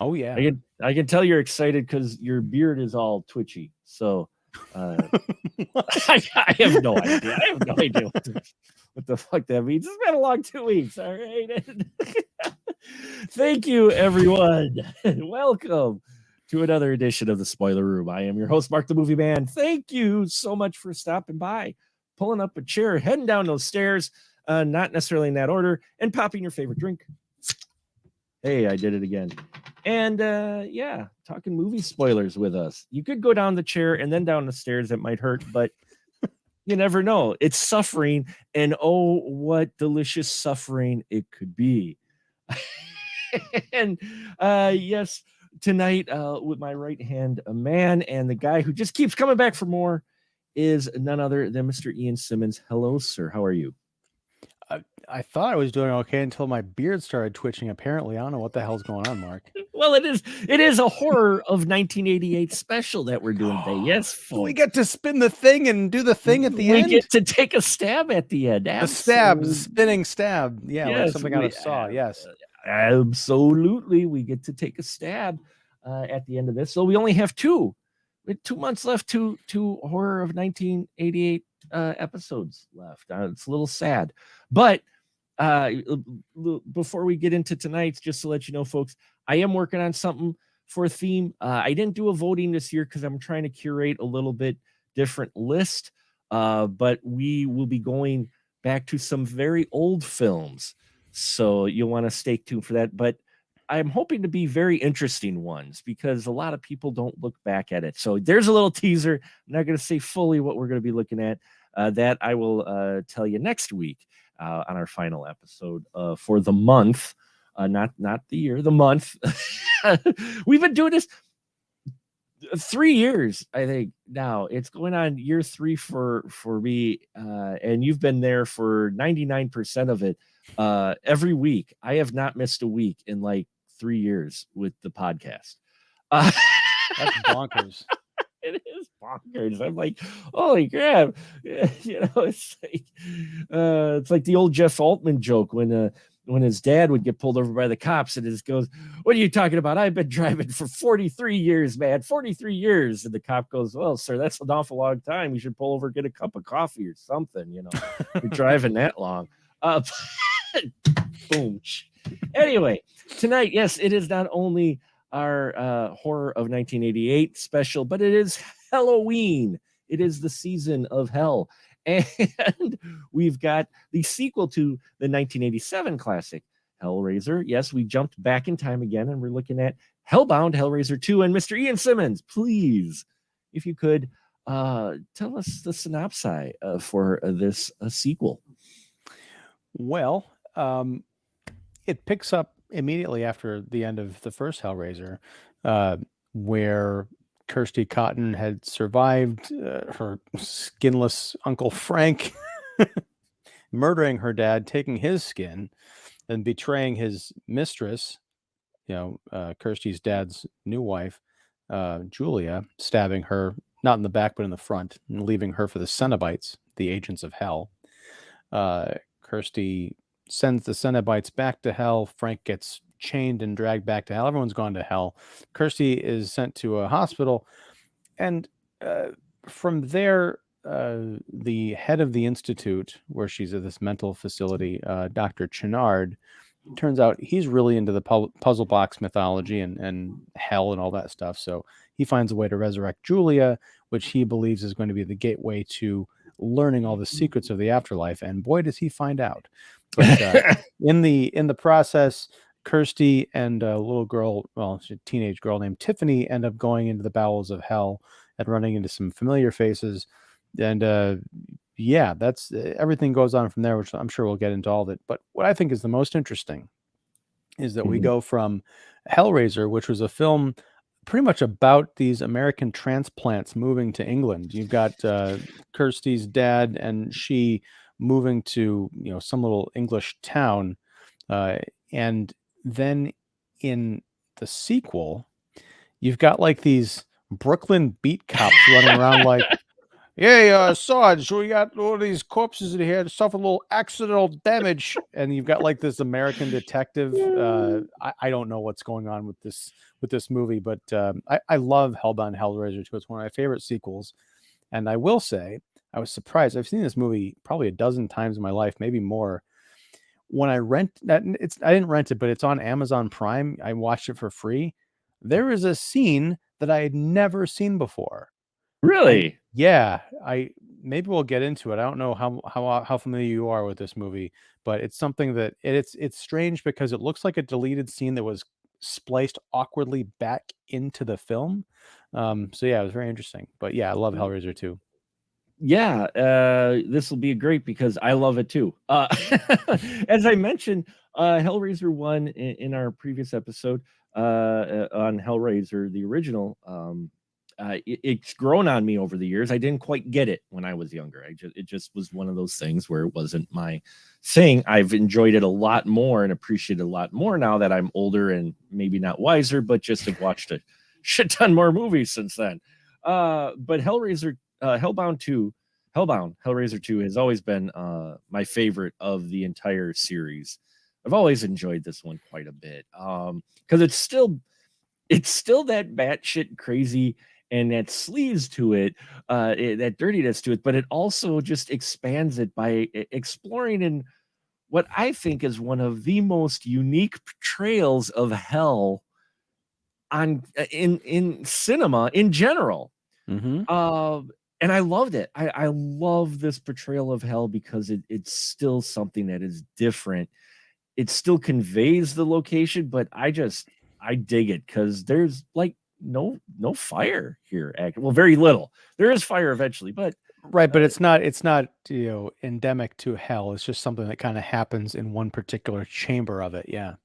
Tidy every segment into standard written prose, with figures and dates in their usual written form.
Oh yeah. I can tell you're excited because your beard is all twitchy. So I have no idea. I have no idea what the fuck that means. It's been a long 2 weeks. All right. Thank you, everyone. Welcome to another edition of the Spoiler Room. I am your host, Mark the Movie Man. Thank you so much for stopping by, pulling up a chair, heading down those stairs, not necessarily in that order, and popping your favorite drink. Hey, I did it again. And yeah, talking movie spoilers with us. You could go down the chair and then down the stairs. It might hurt, but you never know. It's suffering, and oh, what delicious suffering it could be. And yes, tonight with my right hand, a man, and the guy who just keeps coming back for more is none other than Mr. Ian Simmons. Hello, sir. How are you? I thought I was doing okay until my beard started twitching. Apparently, I don't know what the hell's going on, Mark. Well, it is a horror of 1988 special that we're doing today. Yes, folks. Do we get to spin the thing and do the thing at the end? We get to take a stab at the end. The stab, the spinning stab. Yeah, yes, like something out of Saw. Yes, absolutely. We get to take a stab at the end of this. So we only have two. We have 2 months left. Two horror of 1988 episodes left. It's a little sad, but before we get into tonight's, just to let you know, folks, I am working on something for a theme. I didn't do a voting this year because I'm trying to curate a little bit different list, but we will be going back to some very old films, so you'll want to stay tuned for that. But I'm hoping to be very interesting ones because a lot of people don't look back at it. So there's a little teaser. I'm not going to say fully what we're going to be looking at. That I will tell you next week on our final episode for the month, not the year, the month. We've been doing this 3 years, I think. Now it's going on year 3 for me, and you've been there for 99% of it. Every week, I have not missed a week in like 3 years with the podcast. That's bonkers. It is bonkers. I'm like, holy crap! It's like the old Jeff Altman joke when his dad would get pulled over by the cops and it goes, "What are you talking about? I've been driving for 43 years, man, 43 years." And the cop goes, "Well, sir, that's an awful long time. You should pull over, get a cup of coffee or something. You're driving that long." Boom. Anyway, tonight, yes, it is not only our horror of 1988 special, but it is Halloween. It is the season of hell, and we've got the sequel to the 1987 classic Hellraiser. Yes, we jumped back in time again, and we're looking at Hellbound Hellraiser 2. And Mr. Ian Simmons, please, if you could tell us the synopsis for this sequel. Well, it picks up immediately after the end of the first Hellraiser, where Kirsty Cotton had survived her skinless Uncle Frank murdering her dad, taking his skin, and betraying his mistress, Kirsty's dad's new wife, Julia, stabbing her, not in the back, but in the front, and leaving her for the Cenobites, the agents of hell. Kirsty sends the Cenobites back to hell. Frank gets chained and dragged back to hell. Everyone's gone to hell. Kirsty is sent to a hospital. And from there, the head of the institute, where she's at this mental facility, Dr. Chenard, turns out he's really into the puzzle box mythology and hell and all that stuff. So he finds a way to resurrect Julia, which he believes is going to be the gateway to learning all the secrets of the afterlife. And boy, does he find out. But in the process, Kirsty and a little girl, she's a teenage girl named Tiffany, end up going into the bowels of hell and running into some familiar faces. And that's everything goes on from there, which I'm sure we'll get into all of it. But what I think is the most interesting is that we go from Hellraiser, which was a film pretty much about these American transplants moving to England. You've got Kirsty's dad and she moving to some little English town, and then in the sequel, you've got like these Brooklyn beat cops running around like "Hey, Sarge, we got all these corpses in here to suffer a little accidental damage," and you've got like this American detective. I don't know what's going on with this movie, but I love Hellbound Hellraiser 2. It's one of my favorite sequels, and I will say I was surprised. I've seen this movie probably a dozen times in my life, maybe more. When I rent that, I didn't rent it, but it's on Amazon Prime. I watched it for free. There is a scene that I had never seen before. And Really? yeah, I maybe we'll get into it. I don't know how familiar you are with this movie, but it's something that it's strange because it looks like a deleted scene that was spliced awkwardly back into the film. So yeah, it was very interesting. But yeah, I love Hellraiser too. Yeah, this will be great because I love it too. As I mentioned, Hellraiser 1 in our previous episode on Hellraiser, the original, it's grown on me over the years. I didn't quite get it when I was younger. It just was one of those things where it wasn't my thing. I've enjoyed it a lot more and appreciate it a lot more now that I'm older and maybe not wiser, but just have watched a shit ton more movies since then. But Hellbound Hellraiser 2 has always been my favorite of the entire series. I've always enjoyed this one quite a bit. Because it's still that batshit crazy and that sleaze to it, that dirtiness to it, but it also just expands it by exploring in what I think is one of the most unique portrayals of hell on in cinema in general. Hmm. Um, and I loved it. I love this portrayal of hell because it's still something that is different. It still conveys the location, but I dig it because there's like no fire here. Well, very little. There is fire eventually, but Right, but uh, it's not endemic to hell. It's just something that kind of happens in one particular chamber of it. Yeah.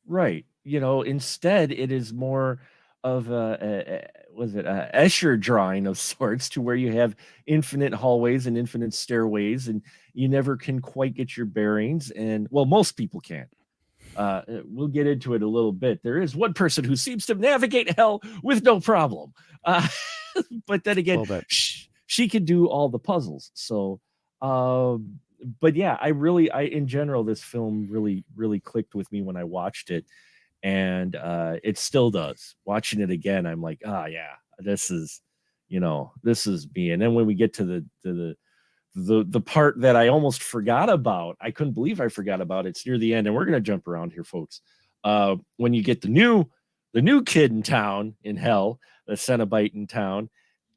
right. Instead, it is more of was it a Escher drawing of sorts to where you have infinite hallways and infinite stairways, and you never can quite get your bearings. And well, most people can't. We'll get into it a little bit. There is one person who seems to navigate hell with no problem. Uh, but then A again, little bit. she can do all the puzzles. So, but yeah, in general, this film really clicked with me when I watched it, and it still does. Watching it again, I'm like, ah, yeah, this is me. And then when we get to the part that I almost forgot about, I couldn't believe I forgot about it. It's near the end, and we're gonna jump around here, folks. When you get the new kid in town in hell, the Cenobite in town,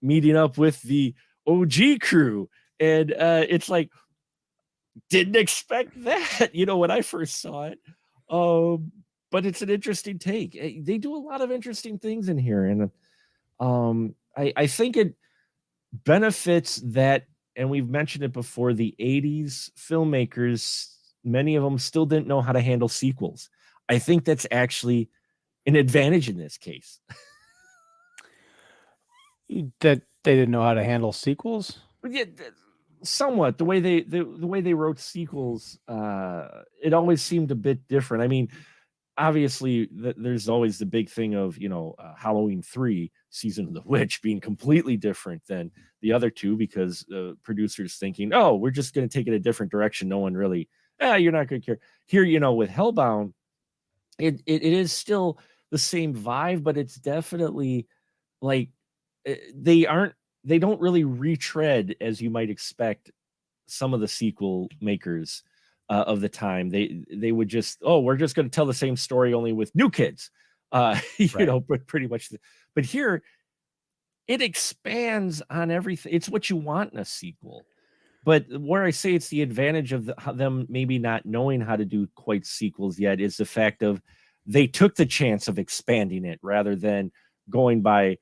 meeting up with the OG crew, and it's like didn't expect that, when I first saw it. Um, but it's an interesting take. They do a lot of interesting things in here, and I think it benefits that, and we've mentioned it before, the 80s filmmakers, many of them still didn't know how to handle sequels. I think that's actually an advantage in this case. That they didn't know how to handle sequels. But yeah, somewhat the way they wrote sequels, it always seemed a bit different. I mean, obviously there's always the big thing of Halloween 3 season of the witch being completely different than the other two because producers thinking, oh, we're just going to take it a different direction. No one really, you're not going to care here. With Hellbound, it is still the same vibe, but it's definitely like they don't really retread as you might expect some of the sequel makers of the time. They would just, oh, we're just going to tell the same story only with new kids, Right. but pretty much. But here it expands on everything. It's what you want in a sequel. But where I say it's the advantage of them maybe not knowing how to do quite sequels yet is the fact of they took the chance of expanding it rather than going by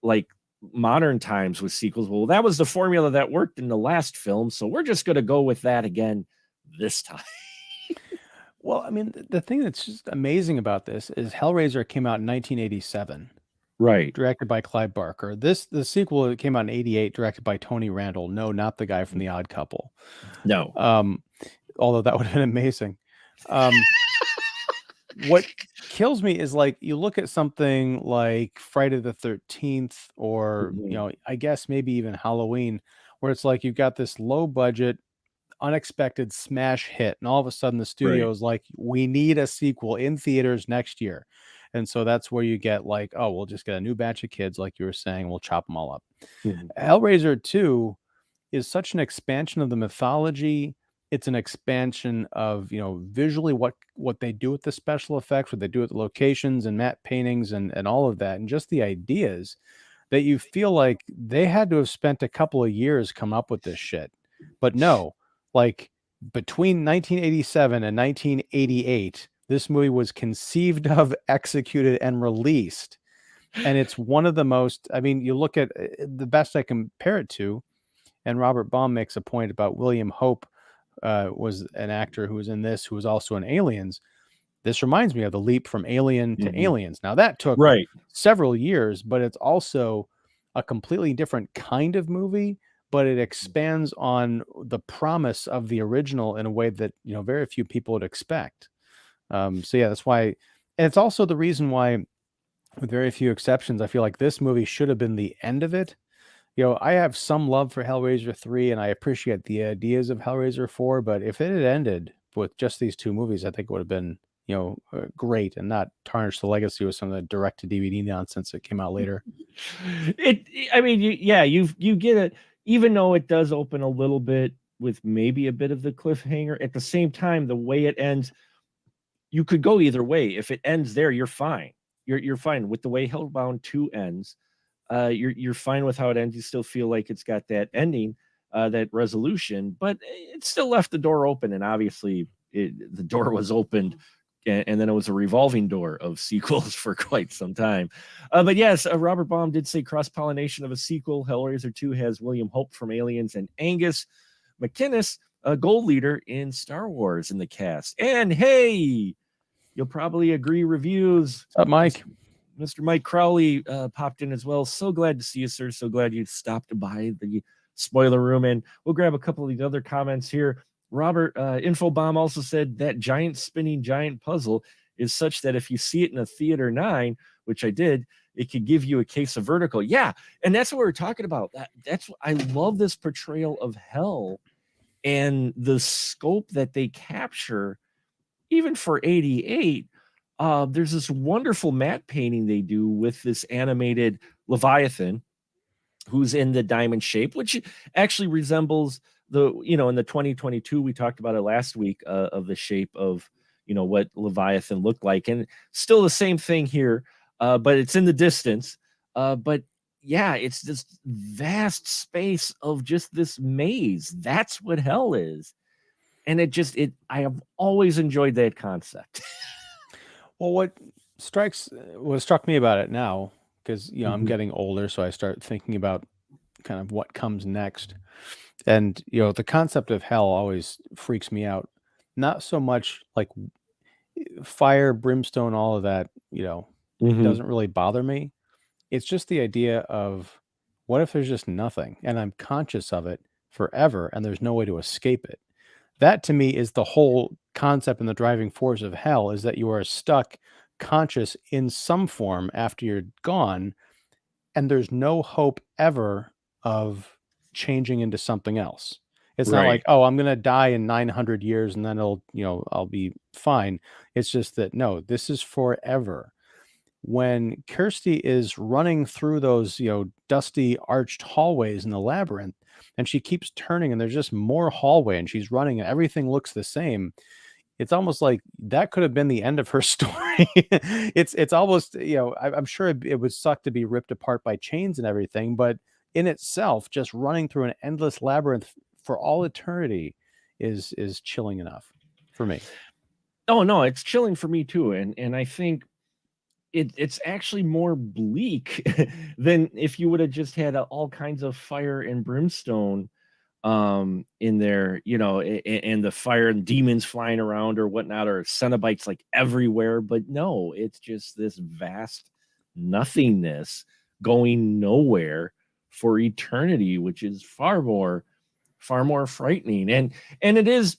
like modern times with sequels. Well, that was the formula that worked in the last film, so we're just going to go with that again this time. Well, I mean, the thing that's just amazing about this is Hellraiser came out in 1987, Right. directed by Clive Barker. The sequel that came out in 88, directed by Tony Randall. No, not the guy from The Odd Couple. No. Um, although that would have been amazing. Um, what kills me is like you look at something like Friday the 13th or, Mhm. I guess maybe even Halloween. where it's like you've got this low budget, unexpected smash hit, and all of a sudden the studio Right. is like, we need a sequel in theaters next year. And so that's where you get like, oh, we'll just get a new batch of kids, like you were saying, we'll chop them all up. Mhm. Hellraiser 2 is such an expansion of the mythology. It's an expansion of, visually what they do with the special effects, what they do with the locations and matte paintings and all of that, and just the ideas that you feel like they had to have spent a couple of years come up with this shit. But no, like between 1987 and 1988, this movie was conceived of, executed, and released. And it's one of the most, I mean, you look at the best I compare it to, and Robert Baum makes a point about William Hope was an actor who was in this, who was also in Aliens. This reminds me of the leap from Alien to Mhm. Aliens. Now that took Right. several years, but it's also a completely different kind of movie, but it expands on the promise of the original in a way that, very few people would expect. So yeah, that's why, and it's also the reason why, with very few exceptions, I feel like this movie should have been the end of it. I have some love for Hellraiser 3 and I appreciate the ideas of Hellraiser 4, but if it had ended with just these two movies, I think it would have been, great and not tarnish the legacy with some of the direct to DVD nonsense that came out later. I mean, you get it, even though it does open a little bit with maybe a bit of the cliffhanger. At the same time, the way it ends, you could go either way. If it ends there, you're fine. You're fine with the way Hellbound 2 ends. You're fine with how it ends. You still feel like it's got that ending, that resolution, but it still left the door open. And obviously, the door was opened, and then it was a revolving door of sequels for quite some time. But yes, Robert Baum did say cross pollination of a sequel. Hellraiser 2 has William Hope from Aliens and Angus McInnes, a gold leader in Star Wars, in the cast. And hey, you'll probably agree, reviews. What's up, Mike? Mr. Mike Crowley popped in as well. So glad to see you, sir. So glad you stopped by the spoiler room. And we'll grab a couple of these other comments here. Robert Infobomb also said that giant spinning giant puzzle is such that if you see it in a theater 9, which I did, it could give you a case of vertigo. Yeah, and that's what we're talking about. That's what I love, this portrayal of hell and the scope that they capture, even for 88. There's this wonderful matte painting they do with this animated Leviathan who's in the diamond shape, which actually resembles in the 2022, we talked about it last week, of the shape of, what Leviathan looked like. And still the same thing here, but it's in the distance. But yeah, it's this vast space of just this maze. That's what hell is. And I have always enjoyed that concept. Well, what struck me about it now, because I'm Mhm. getting older, so I start thinking about kind of what comes next. And the concept of hell always freaks me out. Not so much like fire, brimstone, all of that, Mhm. doesn't really bother me. It's just the idea of, what if there's just nothing and I'm conscious of it forever and there's no way to escape it? That to me is the whole concept and the driving force of hell, is that you are stuck conscious in some form after you're gone, and there's no hope ever of changing into something else. It's not like, Right. oh, I'm going to die in 900 years and then I'll be fine. It's just that, no, this is forever. When Kirsty is running through those, dusty arched hallways in the labyrinth, and she keeps turning and there's just more hallway and she's running and everything looks the same, it's almost like that could have been the end of her story. It's almost, I'm sure it would suck to be ripped apart by chains and everything, but in itself, just running through an endless labyrinth for all eternity is chilling enough for me. Oh no, it's chilling for me too. And I think it's actually more bleak than if you would have just had all kinds of fire and brimstone in there, and the fire and demons flying around or whatnot, or Cenobites like everywhere. But no, it's just this vast nothingness going nowhere for eternity, which is far more frightening. And it is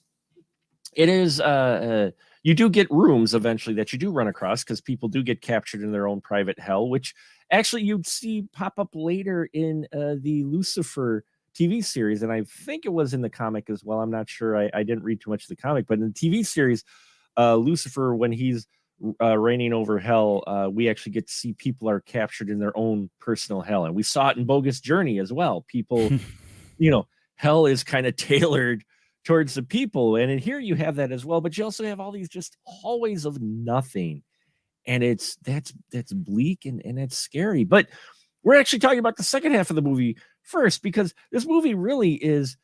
you do get rooms eventually that you do run across, because people do get captured in their own private hell, which actually you'd see pop up later in the Lucifer TV series, and I think it was in the comic as well. I'm not sure. I didn't read too much of the comic, but in the TV series, Lucifer, when he's reigning over hell, we actually get to see people are captured in their own personal hell, and we saw it in Bogus Journey as well. People, hell is kind of tailored towards the people, and in here you have that as well. But you also have all these just hallways of nothing, and that's bleak and it's scary. But we're actually talking about the second half of the movie first, because this movie really is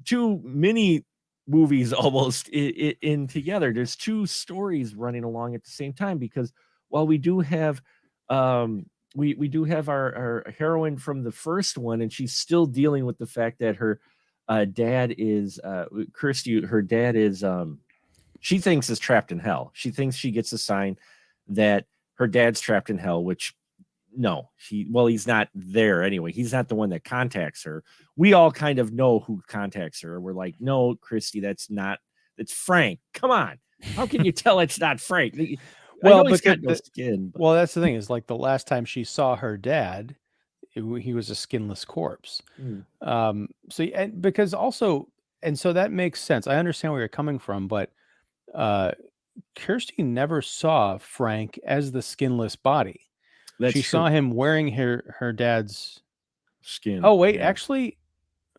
two mini movies almost in together. There's two stories running along at the same time, because while we do have we do have our heroine from the first one, and she's still dealing with the fact that her dad is Kirsty, her dad is she thinks is trapped in hell. She thinks she gets a sign that her dad's trapped in hell, which no, he's not there anyway. He's not the one that contacts her. We all kind of know who contacts her. We're like, no, Christy, it's Frank. Come on. How can you tell it's not Frank? Well, I know he's got no skin. But... Well, that's the thing, is like the last time she saw her dad, he was a skinless corpse. So, and because also, and so that makes sense. I understand where you're coming from, but Kirsty never saw Frank as the skinless body. That's she true. saw him wearing her dad's skin. Oh wait, actually,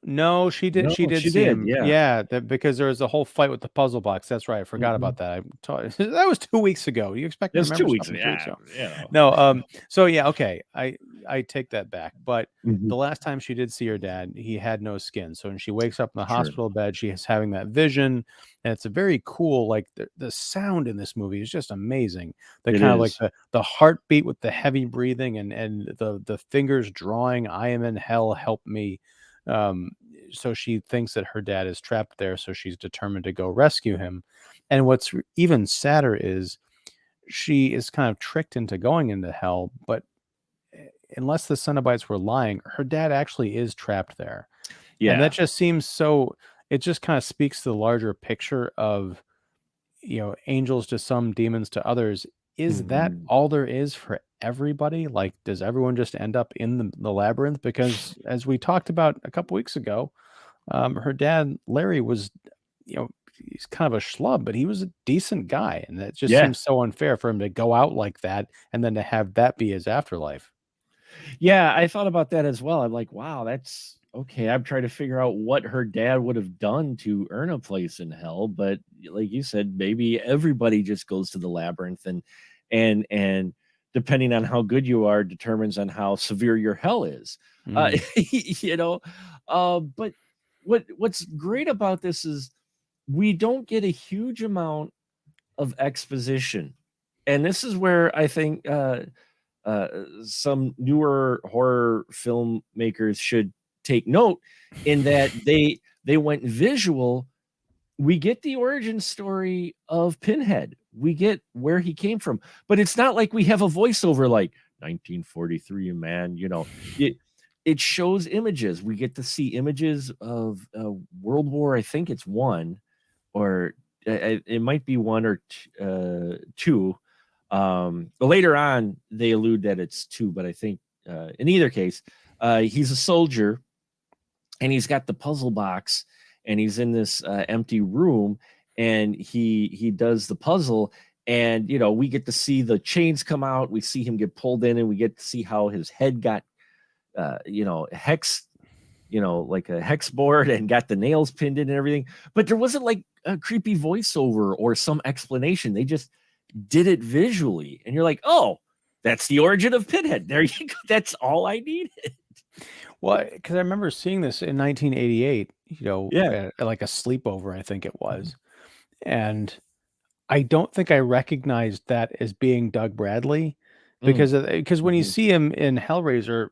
no, she did. No, she did she see did, him. yeah. Because there was a whole fight with the puzzle box. That's right. I forgot about that. That was 2 weeks ago. You expect me to remember 2 weeks, something 2 weeks ago? Yeah. No. So yeah. Okay. I take that back. But Mhm. the last time she did see her dad, he had no skin. So when she wakes up in the hospital bed, she is having that vision, and it's a very cool. Like the sound in this movie is just amazing. The kind of like the heartbeat with the heavy breathing and the fingers drawing, "I am in hell, help me." So she thinks that her dad is trapped there, so she's determined to go rescue him. And what's even sadder is she is kind of tricked into going into hell, but unless the Cenobites were lying, her dad actually is trapped there. And that just seems so, it just kind of speaks to the larger picture of, angels to some, demons to others. Is that all there is for everybody? Like, does everyone just end up in the labyrinth? Because as we talked about a couple weeks ago, her dad, Larry, was, he's kind of a schlub, but he was a decent guy. And that just seems so unfair for him to go out like that and then to have that be his afterlife. Yeah, I thought about that as well. I'm like, wow, that's okay. I'm trying to figure out what her dad would have done to earn a place in hell. But like you said, maybe everybody just goes to the labyrinth, and depending on how good you are determines on how severe your hell is. But what's great about this is we don't get a huge amount of exposition. And this is where I think some newer horror filmmakers should take note, in that they went visual. We get the origin story of Pinhead. We get where he came from, but it's not like we have a voiceover like 1943, man. It shows images. We get to see images of World War, I think it's one, or it might be one or two. But later on, they allude that it's two, but I think in either case, he's a soldier, and he's got the puzzle box, and he's in this empty room, and he does the puzzle, and we get to see the chains come out. We see him get pulled in, and we get to see how his head got hex, like a hex board, and got the nails pinned in and everything. But there wasn't like a creepy voiceover or some explanation. They just did it visually, and you're like, oh, that's the origin of Pinhead. There you go. That's all I needed. Well, because I remember seeing this in 1988, at like a sleepover, I think it was. And I don't think I recognized that as being Doug Bradley, because when you see him in Hellraiser,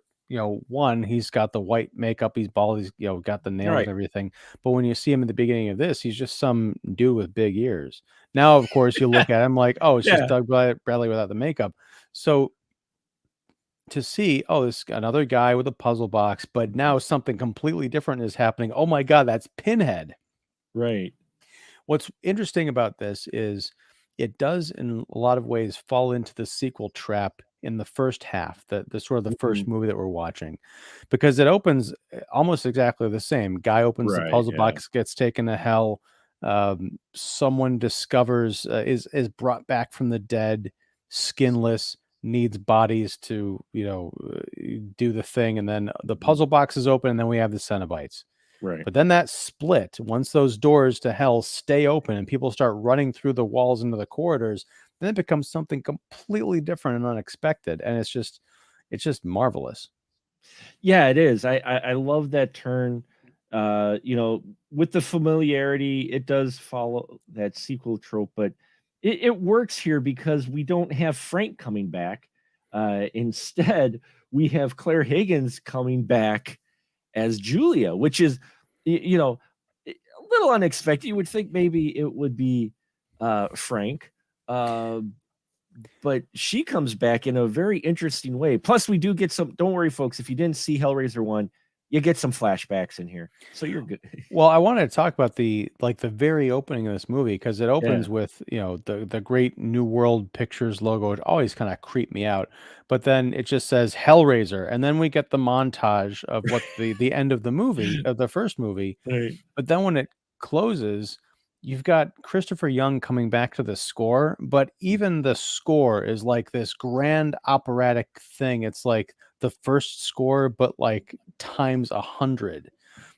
one, he's got the white makeup, he's bald, he's got the nails and everything. But when you see him in the beginning of this, he's just some dude with big ears. Now, of course, you look at him like, oh, it's just Doug Bradley without the makeup. So to see, oh, this another guy with a puzzle box, but now something completely different is happening. Oh my God, that's Pinhead. Right. What's interesting about this is it does in a lot of ways fall into the sequel trap in the first half, the sort of the first movie that we're watching, because it opens almost exactly the same. Guy opens the Right. puzzle Yeah. box, gets taken to hell. Someone discovers is brought back from the dead, skinless, needs bodies to do the thing, and then the puzzle box is open, and then we have the Cenobites. Right. But then that split, once those doors to hell stay open and people start running through the walls into the corridors, then it becomes something completely different and unexpected. And it's just marvelous. Yeah, it is. I love that turn. With the familiarity, it does follow that sequel trope, but it works here because we don't have Frank coming back. Instead, we have Claire Higgins coming back as Julia, which is, a little unexpected. You would think maybe it would be Frank, uh, but she comes back in a very interesting way. Plus, we do get some. Don't worry, folks. If you didn't see Hellraiser 1, you get some flashbacks in here, so you're good. Well, I wanted to talk about the very opening of this movie, because it Yeah. opens with, the great New World Pictures logo. It always kind of creeped me out. But then it just says Hellraiser, and then we get the montage of what the end of the movie, of the first movie. Right. But then when it closes, you've got Christopher Young coming back to the score, but even the score is like this grand operatic thing. It's like the first score, but like times 100.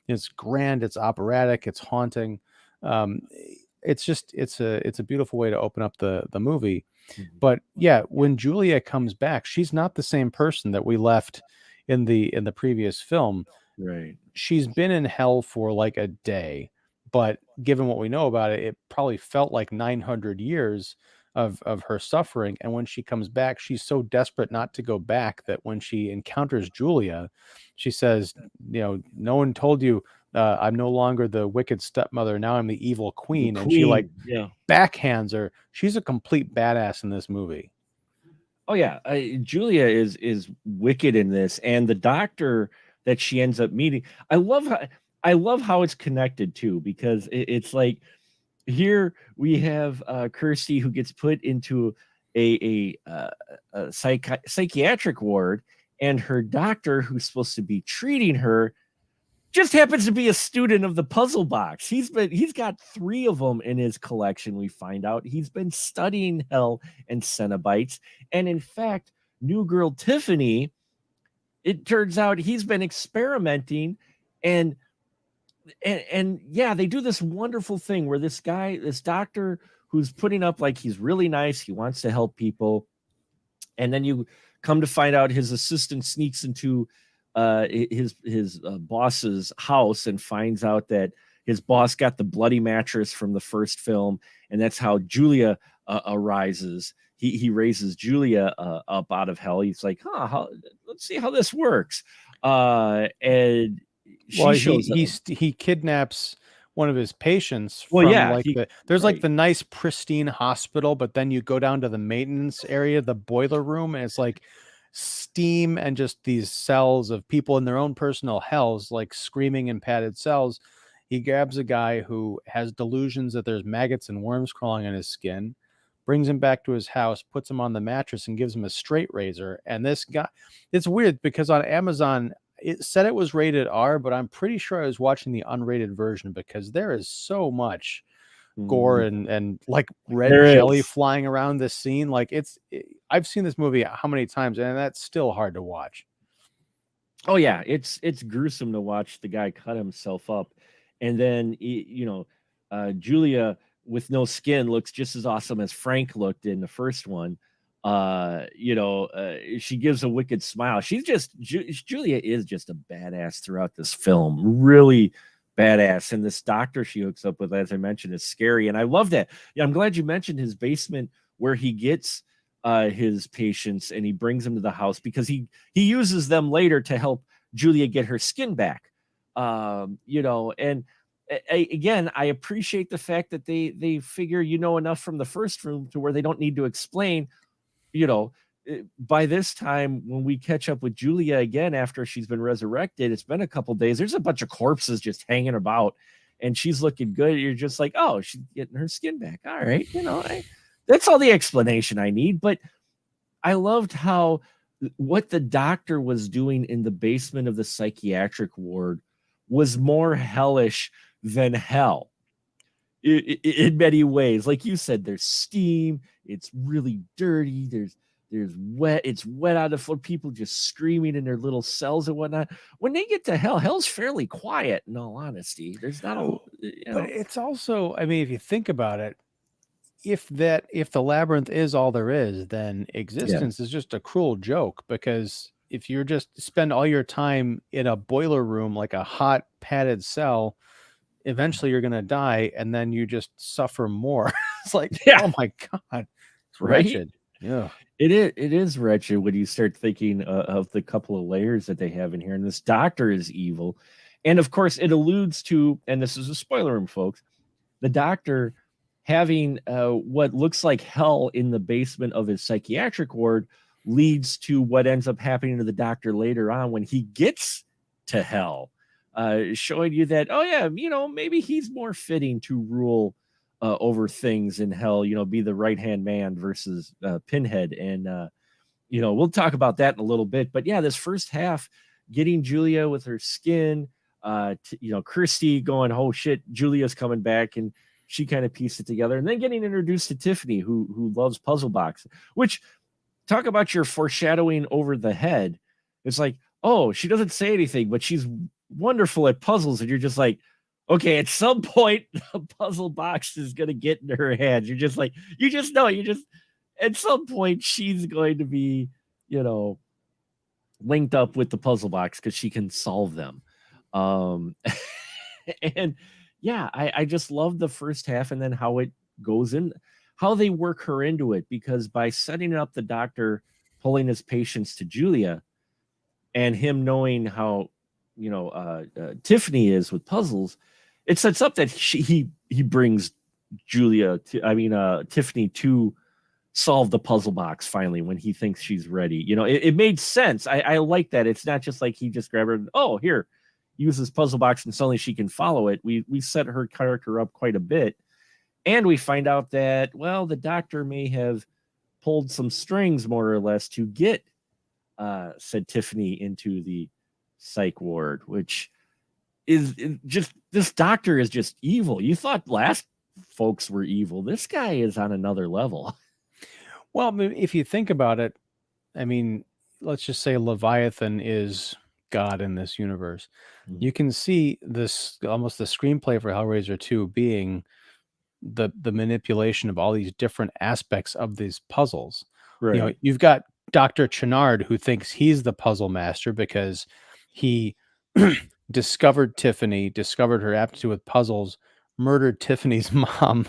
It's grand, it's operatic, it's haunting. Um, it's a beautiful way to open up the movie. Mhm. But yeah, when Julia comes back, she's not the same person that we left in the previous film. Right. She's been in hell for like a day, but given what we know about it, it probably felt like 900 years of her suffering. And when she comes back, she's so desperate not to go back that when she encounters Julia, she says, no one told you I'm no longer the wicked stepmother. Now I'm the evil The queen. And she like queen. Yeah. backhands her. She's a complete badass in this movie. Oh yeah, Julia is wicked in this, and the doctor that she ends up meeting. I love how it's connected too, because it's like here we have Kirsty, who gets put into a psychiatric ward, and her doctor, who's supposed to be treating her, just happens to be a student of the puzzle box. He's got 3 of them in his collection. We find out he's been studying hell and Cenobites, and in fact, new girl Tiffany, it turns out he's been experimenting, and yeah, they do this wonderful thing where this doctor, who's putting up like he's really nice, he wants to help people, and then you come to find out his assistant sneaks into his boss's house and finds out that his boss got the bloody mattress from the first film, and that's how Julia arises. He raises Julia up out of hell. He's like, let's see how this works. And Well, she shows up. he kidnaps one of his patients Well, from yeah, there's like right. the nice pristine hospital, but then you go down to the maintenance area, the boiler room, and it's like steam and just these cells of people in their own personal hells, like screaming in padded cells. He grabs a guy who has delusions that there's maggots and worms crawling on his skin, brings him back to his house, puts him on the mattress, and gives him a straight razor. And this guy, it's weird because on Amazon, it said it was rated R, but I'm pretty sure I was watching the unrated version, because there is so much gore Mhm. and like red There jelly is. flying around this scene. Like I've seen this movie how many times, and that's still hard to watch. Oh yeah, it's gruesome to watch the guy cut himself up, and then Julia with no skin looks just as awesome as Frank looked in the first one. She gives a wicked smile. Julia is just a badass throughout this film, really badass. And this doctor she hooks up with, as I mentioned, is scary, and I love that. Yeah, I'm glad you mentioned his basement where he gets his patients and he brings them to the house, because he uses them later to help Julia get her skin back. And again, I appreciate the fact that they figure enough from the first room to where they don't need to explain. By this time, when we catch up with Julia again after she's been resurrected, it's been a couple days. There's a bunch of corpses just hanging about, and she's looking good. You're just like, oh, she's getting her skin back. All right, that's all the explanation I need. But I loved how what the doctor was doing in the basement of the psychiatric ward was more hellish than hell in many ways. Like you said, there's steam, it's really dirty, there's wet, it's wet on the floor, people just screaming in their little cells and whatnot. When they get to hell, hell's fairly quiet, in all honesty. There's not a, But it's also, I mean, if you think about it, if the labyrinth is all there is, then existence is just a cruel joke, because if you're just spend all your time in a boiler room, like a hot padded cell, eventually you're going to die, and then you just suffer more. It's like, yeah, oh my God, it's right. wretched. Yeah. It is wretched when you start thinking of the couple of layers that they have in here. And this doctor is evil. And of course, it alludes to, and this is a spoiler room, folks, the doctor having what looks like hell in the basement of his psychiatric ward leads to what ends up happening to the doctor later on when he gets to hell, showing you that, oh, yeah, maybe he's more fitting to rule over things in hell, be the right-hand man versus Pinhead. And, we'll talk about that in a little bit. But yeah, this first half, getting Julia with her skin, Christy going, oh shit, Julia's coming back, and she kind of pieced it together, and then getting introduced to Tiffany, who loves puzzle boxes, which, talk about your foreshadowing over the head. It's like, oh, she doesn't say anything, but she's wonderful at puzzles, and you're just like, okay, at some point the puzzle box is going to get into her hands. You're just like, you just know, at some point she's going to be, linked up with the puzzle box because she can solve them. And yeah, I just love the first half, and then how it goes in, how they work her into it, because by setting up the doctor pulling his patients to Julia, and him knowing how Tiffany is with puzzles, it sets up that he brings Tiffany to solve the puzzle box finally when he thinks she's ready. It made sense. I like that. It's not just like he just grabbed her and, oh, here, use this puzzle box and suddenly she can follow it. We set her character up quite a bit. And we find out that, well, the doctor may have pulled some strings more or less to get said Tiffany into the psych ward, which is just, this doctor is just evil. You thought last folks were evil. This guy is on another level. Well, I mean, if you think about it, I mean, let's just say Leviathan is God in this universe. You can see this, almost the screenplay for Hellraiser 2 being the manipulation of all these different aspects of these puzzles. Right. You've got Dr. Chenard, who thinks he's the puzzle master because he discovered Tiffany, discovered her aptitude with puzzles, murdered Tiffany's mom.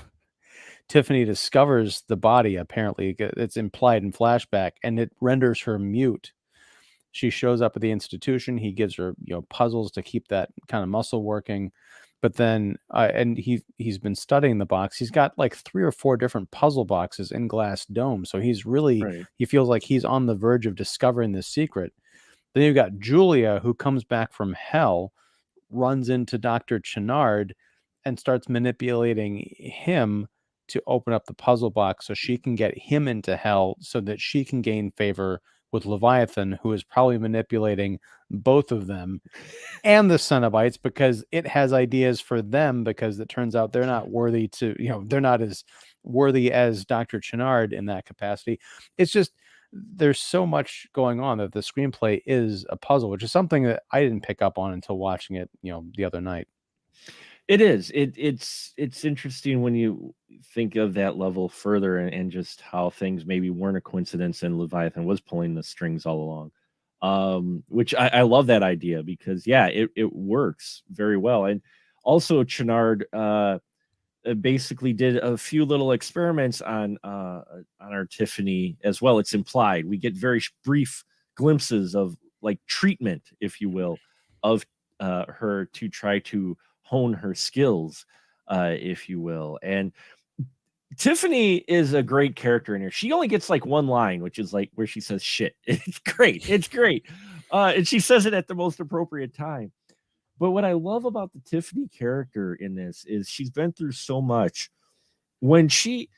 Tiffany discovers the body, apparently, it's implied in flashback, and it renders her mute. She shows up at the institution. He gives her, puzzles to keep that kind of muscle working. But then, and he's been studying the box. He's got like 3 or 4 different puzzle boxes in glass domes. So he's really, Right. he feels like he's on the verge of discovering this secret. Then you've got Julia, who comes back from hell, runs into Dr. Chenard, and starts manipulating him to open up the puzzle box so she can get him into hell so that she can gain favor with Leviathan, who is probably manipulating both of them and the Cenobites, because it has ideas for them, because it turns out they're not worthy to, they're not as worthy as Dr. Chenard in that capacity. It's just, there's so much going on that the screenplay is a puzzle, which is something that I didn't pick up on until watching it, the other night. It is. It's interesting when you think of that level further, and just how things maybe weren't a coincidence and Leviathan was pulling the strings all along. Which I love that idea, because yeah, it works very well. And also Chenard basically did a few little experiments on our Tiffany as well. It's implied. We get very brief glimpses of like treatment, if you will, of her to try to hone her skills, if you will. And Tiffany is a great character in here. She only gets like one line, which is like where she says shit. It's great. It's great. And she says it at the most appropriate time. But what I love about the Tiffany character in this is she's been through so much. When she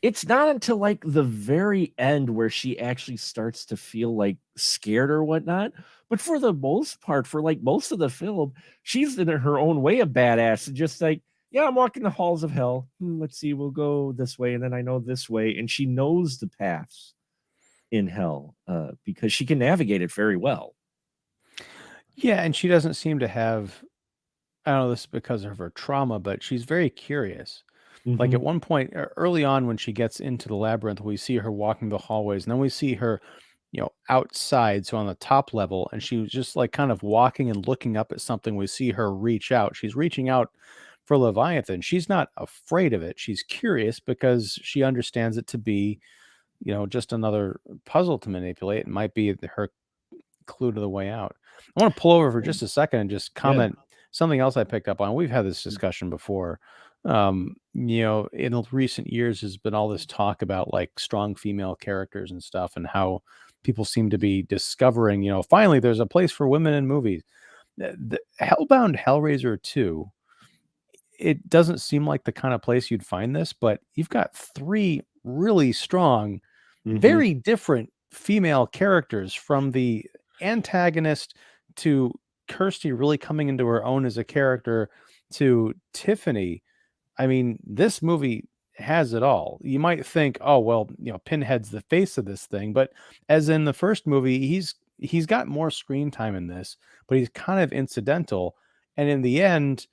It's not until like the very end where she actually starts to feel like scared or whatnot. But for the most part, for like most of the film, she's in her own way a badass and just like, yeah, I'm walking the halls of hell. Let's see, we'll go this way, and then I know this way, and she knows the paths in hell because she can navigate it very well. Yeah, and she doesn't seem to have, I don't know this is because of her trauma, but she's very curious. Like Hmm. at one point early on when she gets into the labyrinth, we see her walking the hallways, and then we see her, outside, so on the top level, and she was just like kind of walking and looking up at something. We see her reach out. She's reaching out for Leviathan. She's not afraid of it. She's curious because she understands it to be, just another puzzle to manipulate. It might be her clue to the way out. I want to pull over for just a second and just Yeah. comment something else I picked up on. We've had this discussion before. In the recent years, has been all this talk about like strong female characters and stuff, and how people seem to be discovering, finally there's a place for women in movies. The Hellbound Hellraiser 2, it doesn't seem like the kind of place you'd find this, but you've got three really strong, Hmm. very different female characters, from the antagonist to Kirsty really coming into her own as a character to Tiffany. I mean, this movie has it all. You might think, oh well, Pinhead's the face of this thing, but as in the first movie, he's got more screen time in this, but he's kind of incidental. And in the end,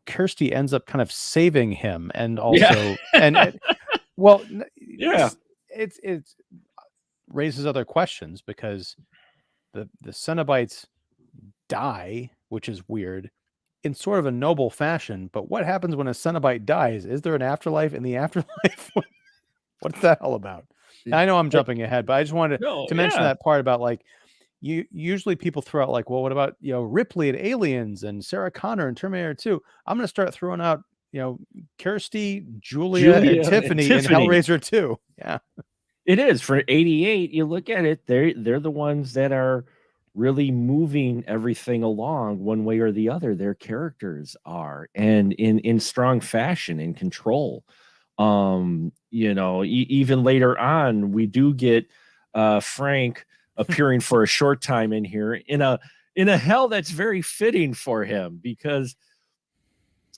Kirsty ends up kind of saving him, and Yeah. also, well, Yeah. it's raises other questions because the Cenobites die, which is weird, in sort of a noble fashion. But what happens when a Cenobite dies? Is there an afterlife in the afterlife? What's that all about? And I know I'm Like, jumping ahead, but I just wanted no, to mention yeah. that part about like, you usually people throw out like, well, what about Ripley and Aliens and Sarah Connor and Terminator 2? I'm going to start throwing out Kirsty, Julia, and Julia and Tiffany in Tiffany. Hellraiser 2. Yeah. It is for 88. You look at it, they're the ones that are really moving everything along one way or the other. Their characters are, and in strong fashion, in control. Even later on, we do get Frank appearing for a short time in here in a hell that's very fitting for him because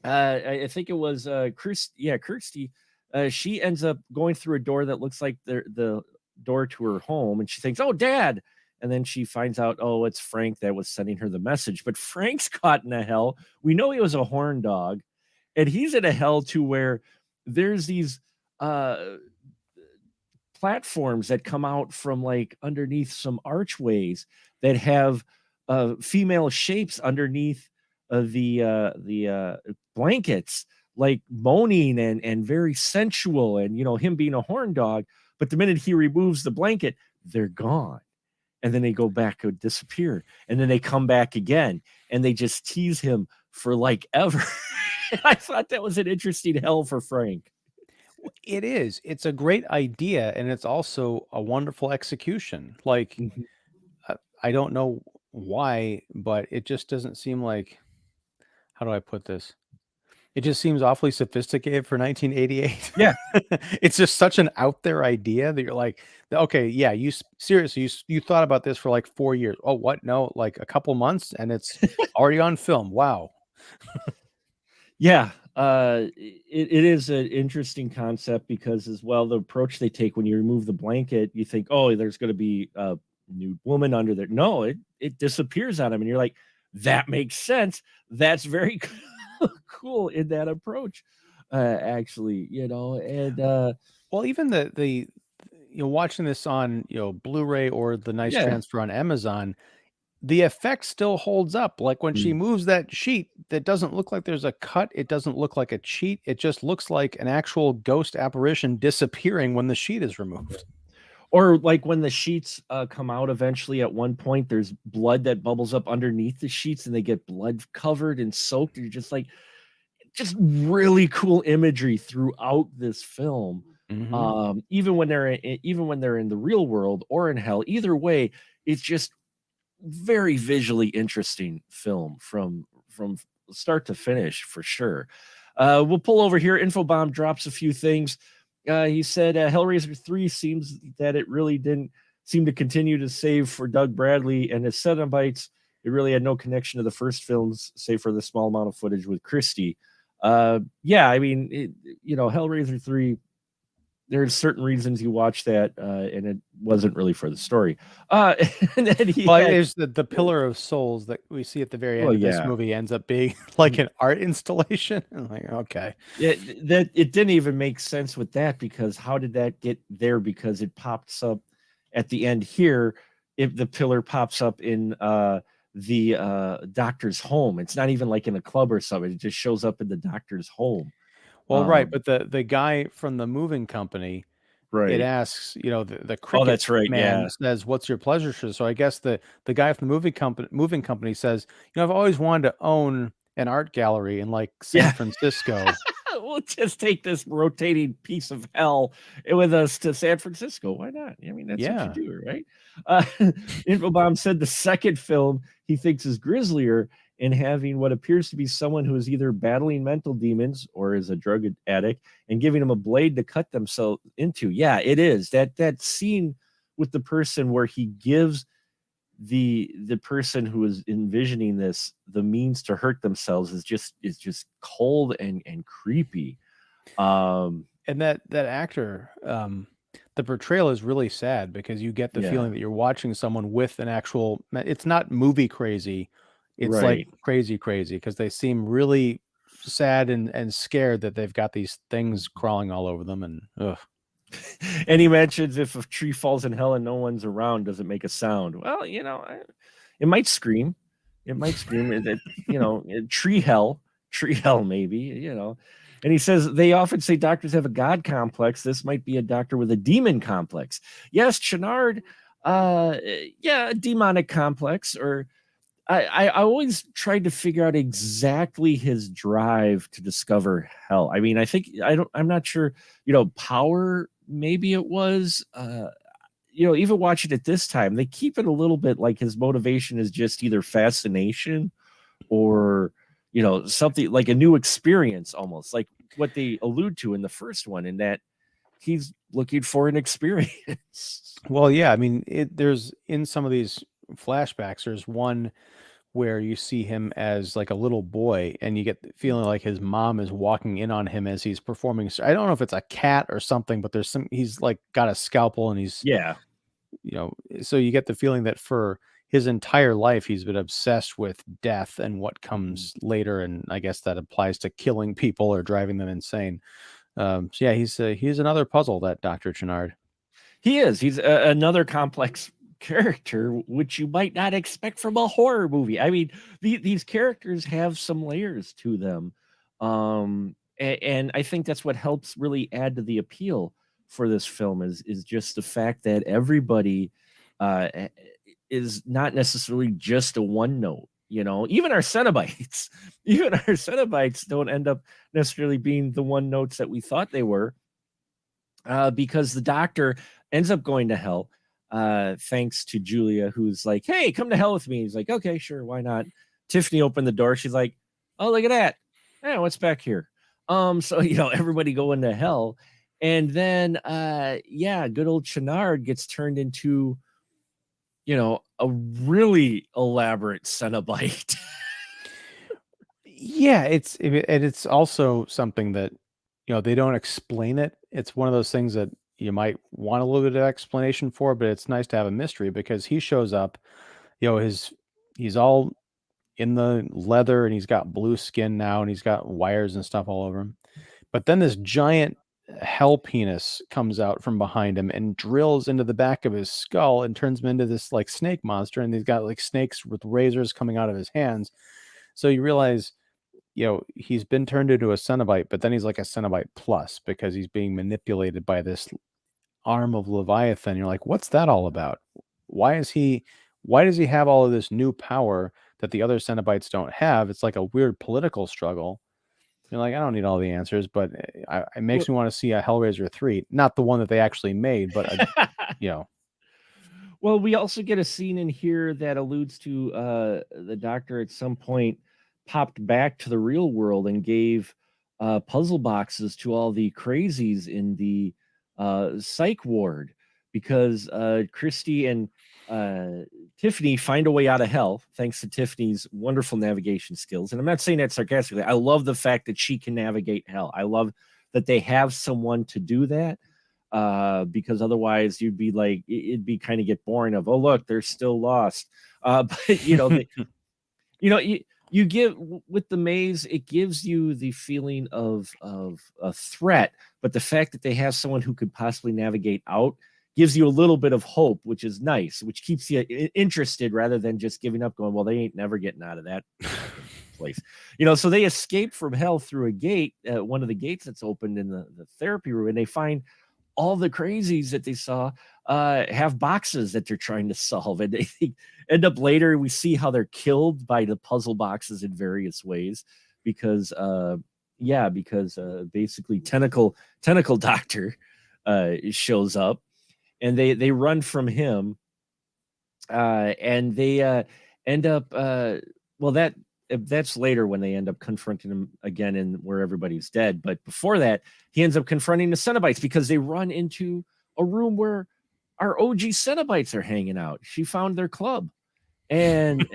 I think it was Kirsty. She ends up going through a door that looks like the door to her home, and she thinks, "Oh, Dad!" And then she finds out, oh, it's Frank that was sending her the message. But Frank's caught in a hell. We know he was a horn dog, and he's in a hell to where there's these uh platforms that come out from like underneath some archways that have female shapes underneath the blankets, like moaning and very sensual, and him being a horn dog. But the minute he removes the blanket, they're gone, and then they go back and disappear, and then they come back again, and they just tease him for like ever. I thought that was an interesting hell for Frank. It is. It's a great idea, and it's also a wonderful execution. Like, Mhm. I don't know why, but it just doesn't seem like, how do I put this? It just seems awfully sophisticated for 1988. Yeah. It's just such an out there idea that you're like, okay, yeah, seriously, you thought about this for like 4 years. Oh, what? No, like a couple months, and it's already on film. Wow. Yeah, it is an interesting concept because as well, the approach they take when you remove the blanket, you think, oh, there's going to be a nude woman under there. No, it disappears on him, and you're like, that makes sense. That's very cool in that approach, actually, and Well, even the watching this on Blu-ray or the nice yeah. transfer on Amazon, the effect still holds up. Like when she Mm. moves that sheet, that doesn't look like there's a cut. It doesn't look like a cheat. It just looks like an actual ghost apparition disappearing when the sheet is removed. Or like when the sheets come out eventually at one point, there's blood that bubbles up underneath the sheets and they get blood covered and soaked. You're just like, just really cool imagery throughout this film. Hmm. Even when they're in the real world or in hell, either way, it's just very visually interesting film from start to finish for sure. We'll pull over here. Infobomb drops a few things. He said Hellraiser 3 seems that it really didn't seem to continue to save for Doug Bradley and his Cenobites. It really had no connection to the first films, save for the small amount of footage with Christie. Yeah, I mean, Hellraiser 3, there's certain reasons you watch that, and it wasn't really for the story. And then he Well, had, there's the pillar of souls that we see at the very well, end of this yeah. movie ends up being like an art installation. I'm like, okay. That it didn't even make sense with that, because how did that get there? Because it pops up at the end here. If the pillar pops up in the doctor's home, it's not even like in a club or something. It just shows up in the doctor's home. Well, right, but the guy from the moving company, it Right. asks, the Oh, cricket that's right. man Yeah. says, "What's your pleasure?" So I guess the guy from the moving company says, "I've always wanted to own an art gallery in like San Yeah. Francisco." We'll just take this rotating piece of hell with us to San Francisco. Why not? I mean, that's what you Yeah. do, right? Uh, Infobomb said the second film he thinks is grislier in having what appears to be someone who is either battling mental demons or is a drug addict and giving them a blade to cut themselves into. Yeah, it is. That scene with the person where he gives the person who is envisioning this the means to hurt themselves is just cold and creepy. And that actor, the portrayal is really sad because you get the Yeah, feeling that you're watching someone with an actual it's not movie crazy. It's like right. crazy crazy because they seem really sad and scared that they've got these things crawling all over them and ugh. And he mentions if a tree falls in hell and no one's around, does it make a sound? Well, it might scream. It might scream. Tree hell, maybe. And he says they often say doctors have a god complex. This might be a doctor with a demon complex. Yes, Chenard, yeah, a demonic complex. Or I always tried to figure out exactly his drive to discover hell. I mean, I'm not sure, power, maybe it was, even watching it this time, they keep it a little bit like his motivation is just either fascination or, something like a new experience, almost like what they allude to in the first one, in that he's looking for an experience. Well, yeah, I mean, there's in some of these flashbacks, there's one where you see him as like a little boy and you get the feeling like his mom is walking in on him as he's performing. I don't know if it's a cat or something, but he's like got a scalpel and he's, Yeah. so you get the feeling that for his entire life, he's been obsessed with death and what comes later. And I guess that applies to killing people or driving them insane. So yeah, he's another puzzle, that Dr. Chenard. He is. He's another complex character, which you might not expect from a horror movie. I mean, these characters have some layers to them, and I think that's what helps really add to the appeal for this film is just the fact that everybody is not necessarily just a one note. Even our Cenobites, even our Cenobites don't end up necessarily being the one notes that we thought they were, because the doctor ends up going to hell, thanks to Julia, who's like, "Hey, come to hell with me." He's like, "Okay, sure, why not?" Tiffany opened the door. She's like, "Oh, look at that! Yeah, what's back here?" So everybody going to hell, and then yeah, good old Chenard gets turned into a really elaborate Cenobite. Yeah, and it's also something that they don't explain it. It's one of those things that you might want a little bit of explanation for, but it's nice to have a mystery because he shows up, he's all in the leather and he's got blue skin now and he's got wires and stuff all over him. But then this giant hell penis comes out from behind him and drills into the back of his skull and turns him into this like snake monster. And he's got like snakes with razors coming out of his hands. So you realize, he's been turned into a Cenobite, but then he's like a Cenobite plus because he's being manipulated by this arm of Leviathan. You're like, what's that all about? Why is he why does he have all of this new power that the other Cenobites don't have? It's like a weird political struggle. You're like, I don't need all the answers, but it makes me want to see a Hellraiser 3, not the one that they actually made, but you know, Well, we also get a scene in here that alludes to the doctor at some point popped back to the real world and gave puzzle boxes to all the crazies in the psych ward, because Christy and Tiffany find a way out of hell thanks to Tiffany's wonderful navigation skills. And I'm not saying that sarcastically. I love the fact that she can navigate hell. I love that they have someone to do that, because otherwise you'd be like, it'd be kind of get boring of, oh, look, they're still lost. But you give with the maze, it gives you the feeling of a threat, but the fact that they have someone who could possibly navigate out gives you a little bit of hope, which is nice, which keeps you interested rather than just giving up, going, well, they ain't never getting out of that place. So they escape from hell through a gate, one of the gates that's opened in the therapy room, and they find all the crazies that they saw have boxes that they're trying to solve, and they end up later, we see how they're killed by the puzzle boxes in various ways, because basically tentacle doctor shows up, and they run from him, and they end up that's later when they end up confronting him again in where everybody's dead. But before that, he ends up confronting the Cenobites, because they run into a room where our OG Cenobites are hanging out. She found their club, and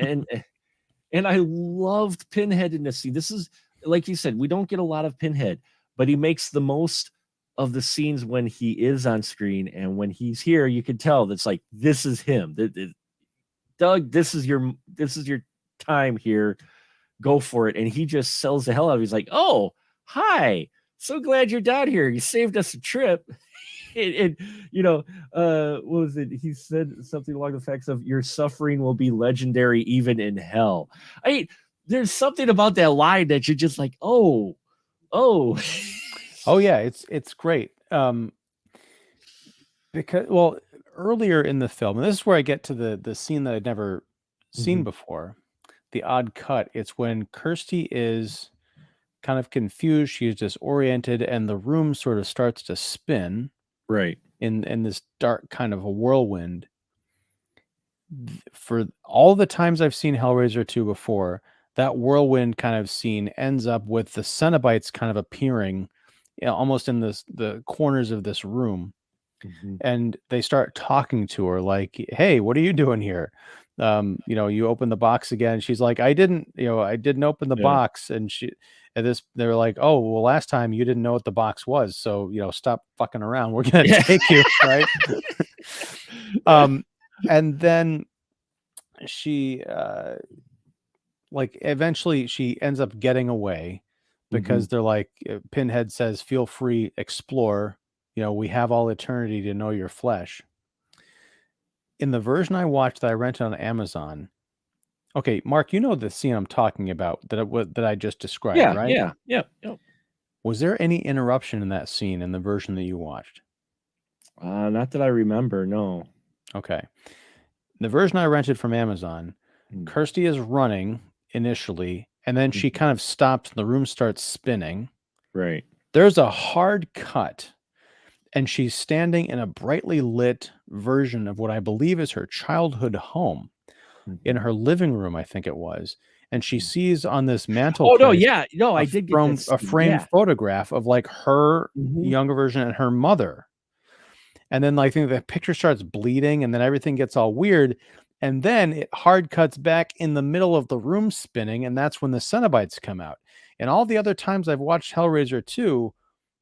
I loved Pinhead in this scene. This is, like you said, we don't get a lot of Pinhead, but he makes the most of the scenes when he is on screen, and when he's here, you can tell that's like, this is him. Doug, this is your time here. Go for it. And he just sells the hell out of it. He's like, oh, hi, so glad you're down here. You saved us a trip. And what was it? He said something along the facts of, your suffering will be legendary even in hell. There's something about that line that you're just like, oh yeah, it's great. Because earlier in the film, and this is where I get to the scene that I'd never seen before, the odd cut. It's when Kirsty is kind of confused, she's disoriented, and the room sort of starts to spin, right, in this dark kind of a whirlwind. For all the times I've seen Hellraiser 2 before, that whirlwind kind of scene ends up with the Cenobites kind of appearing, almost in the corners of this room. And they start talking to her like, hey, what are you doing here? You open the box again. She's like, I didn't open the box. And they're like, oh, well, last time you didn't know what the box was. So, stop fucking around. We're going to take you. Right. And then she, eventually she ends up getting away, because they're like, Pinhead says, feel free, explore. We have all eternity to know your flesh. In the version I watched that I rented on Amazon. Okay, Mark, you know the scene I'm talking about that I just described, right? Yeah. Was there any interruption in that scene in the version that you watched? Not that I remember, no. Okay. The version I rented from Amazon, Kirsty is running initially, and then she kind of stops and the room starts spinning. Right. There's a hard cut, and she's standing in a brightly lit version of what I believe is her childhood home, in her living room, I think it was. And she sees on this mantelpiece. Oh, no, yeah. No, I did get this. A framed photograph of like her younger version and her mother. And then I think the picture starts bleeding, and then everything gets all weird. And then it hard cuts back in the middle of the room spinning, and that's when the Cenobites come out. And all the other times I've watched Hellraiser 2,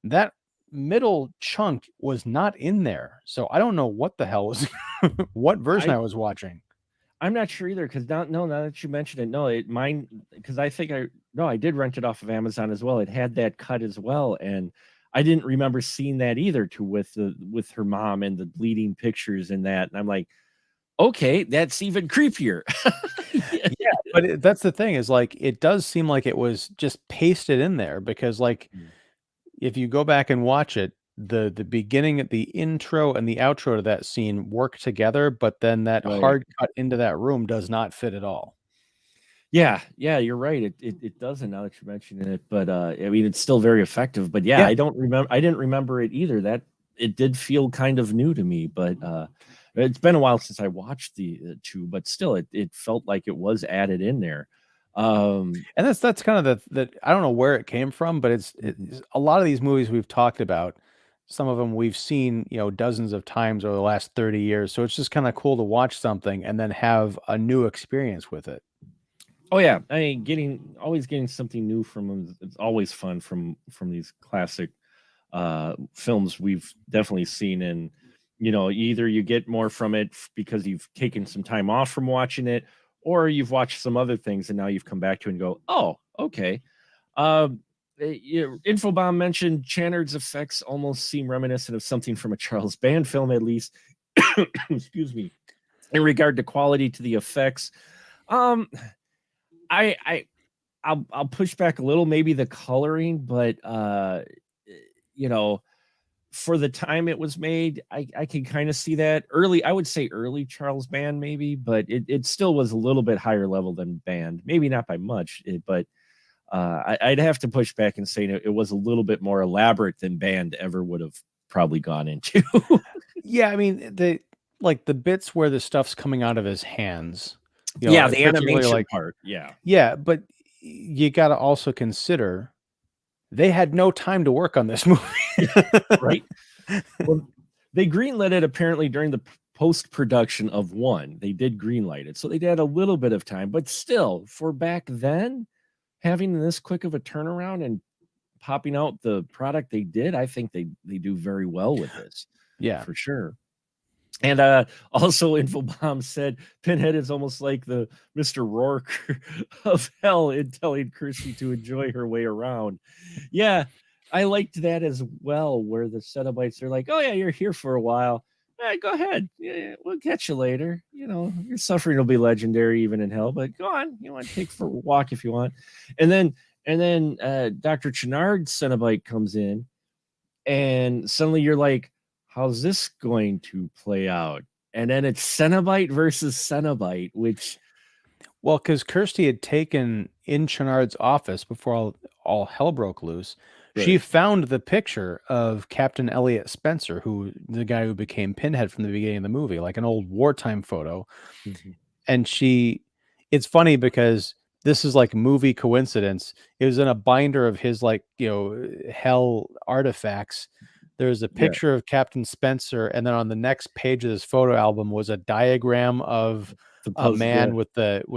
that middle chunk was not in there. So I don't know what the hell was what version I was watching. I'm not sure either, because now that you mentioned it, because I think I did rent it off of Amazon as well. It had that cut as well, and I didn't remember seeing that either, with her mom and the bleeding pictures and that. And I'm like, okay, that's even creepier. Yeah, but that's the thing, is like, it does seem like it was just pasted in there, because like, if you go back and watch it, the beginning, the intro and the outro to that scene work together, but then that hard cut into that room does not fit at all. Yeah, you're right. It doesn't, now that you're mentioning it, but I mean, it's still very effective. But I didn't remember it either. That it did feel kind of new to me, but it's been a while since I watched the two, but still, it felt like it was added in there. And that's kind of the I don't know where it came from, but it's a lot of these movies we've talked about. Some of them we've seen, dozens of times over the last 30 years. So it's just kind of cool to watch something and then have a new experience with it. Oh yeah, I mean, always getting something new from them. It's always fun from these classic films we've definitely seen. And either you get more from it because you've taken some time off from watching it, or you've watched some other things and now you've come back to it and go, oh, okay. Infobomb mentioned Channard's effects almost seem reminiscent of something from a Charles Band film, at least. Excuse me. In regard to quality to the effects, I'll push back a little, maybe the coloring, but for the time it was made, I can kind of see that I would say early Charles Band maybe, but it still was a little bit higher level than Band, maybe not by much, but I'd have to push back and say it was a little bit more elaborate than Band ever would have probably gone into. Yeah, I mean, the bits where the stuff's coming out of his hands. The animation part. Yeah, but you got to also consider they had no time to work on this movie. Right? Well, they greenlit it apparently during the post-production of one. They did greenlight it. So they had a little bit of time, but still, for back then, having this quick of a turnaround and popping out the product they did, I think they do very well with this. Yeah, for sure. And also Infobomb said Pinhead is almost like the Mr. Rourke of hell in telling Kirsty to enjoy her way around. Yeah, I liked that as well, where the Cenobites are like, oh yeah, you're here for a while. Go ahead. Yeah, we'll catch you later. Your suffering will be legendary even in hell, but go on. You want to take for a walk if you want. And then Dr. Channard's Cenobite comes in, and suddenly you're like, how's this going to play out? And then it's Cenobite versus Cenobite, which... Well, because Kirsty had taken in Channard's office before all hell broke loose. Right. She found the picture of Captain Elliot Spencer, the guy who became Pinhead from the beginning of the movie, like an old wartime photo. Mm-hmm. And it's funny because this is like movie coincidence. It was in a binder of his hell artifacts. There's a picture of Captain Spencer, and then on the next page of this photo album was a diagram of a man with dissected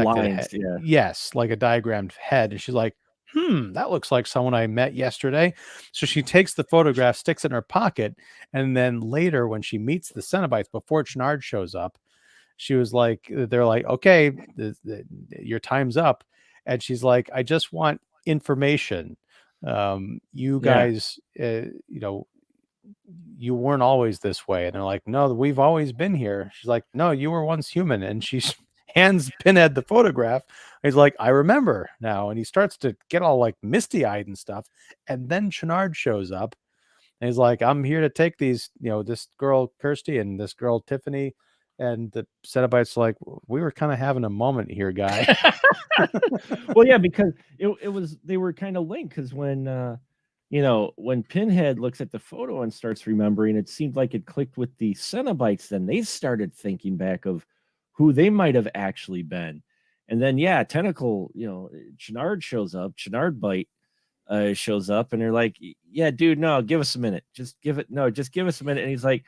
lines, head. Yeah. Yes, like a diagrammed head. And she's like, that looks like someone I met yesterday. So she takes the photograph, sticks it in her pocket, and then later when she meets the Cenobites, before Channard shows up, she was like, they're like, okay, your time's up. And she's like, I just want information. You guys, you weren't always this way. And they're like, no, we've always been here. She's like, no, you were once human. And she hands Pinhead the photograph. He's like, I remember now. And he starts to get all like misty eyed and stuff. And then Channard shows up and he's like, I'm here to take these, this girl Kirsty and this girl Tiffany. And the Cenobites like, we were kind of having a moment here, guy. Well, yeah, because they were kind of linked, because when when Pinhead looks at the photo and starts remembering, it seemed like it clicked with the Cenobites. Then they started thinking back of who they might have actually been. And then, Tentacle, Channard shows up, Channard shows up, and they're like, yeah, dude, no, give us a minute. Just give us a minute. And he's like,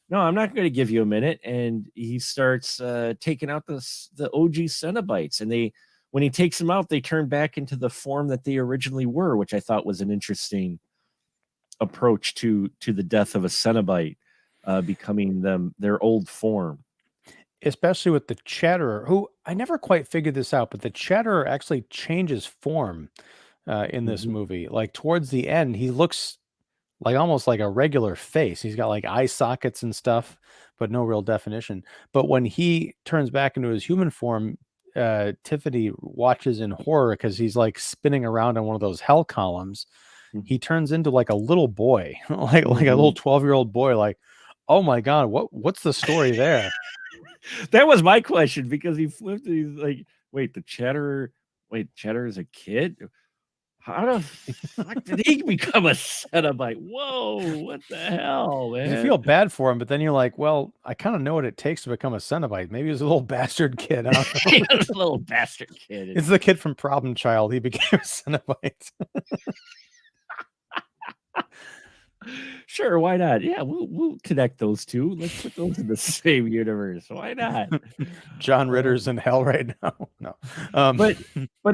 no, I'm not going to give you a minute. And he starts taking out the OG Cenobites. And when he takes them out, they turn back into the form that they originally were, which I thought was an interesting approach to the death of a Cenobite, becoming their old form. Especially with the Chatterer, who I never quite figured this out, but the Chatterer actually changes form in this movie. Like towards the end, he looks like almost like a regular face. He's got like eye sockets and stuff, but no real definition. But when he turns back into his human form, Tiffany watches in horror because he's like spinning around on one of those hell columns. He turns into like a little boy, like a little 12-year-old boy. Like, oh my God, what's the story there? That was my question, because he flipped and he's like, wait, Chatterer is a kid? how the fuck did he become a Cenobite? Whoa, what the hell, man? You feel bad for him, but then you're like, well, I kind of know what it takes to become a Cenobite. Maybe he was a little bastard kid. I don't know. He was a little bastard kid. It's the kid from Problem Child. He became a Cenobite. Sure, why not? Yeah, we'll connect those two. Let's put those in the same universe. Why not? John Ritter's in hell right now. No, but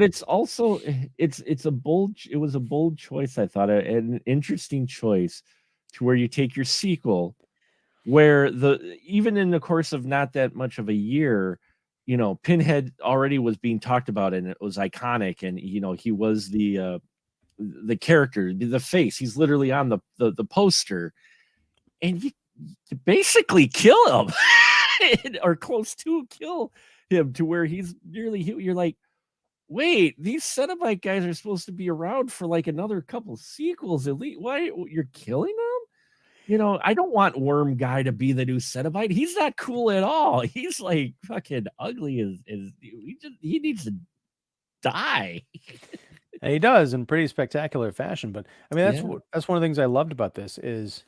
it's also it was a bold choice. I thought an interesting choice to where you take your sequel, where even in the course of not that much of a year, Pinhead already was being talked about and it was iconic, and he was the character, the face. He's literally on the poster, and you basically kill him or close to kill him to where he's nearly. You're like, wait, these Cenobite guys are supposed to be around for like another couple sequels at least. Why you're killing them? I don't want Worm Guy to be the new Cenobite. He's not cool at all. He's like fucking ugly as he needs to die. And he does in pretty spectacular fashion. But I mean, that's one of the things I loved about this is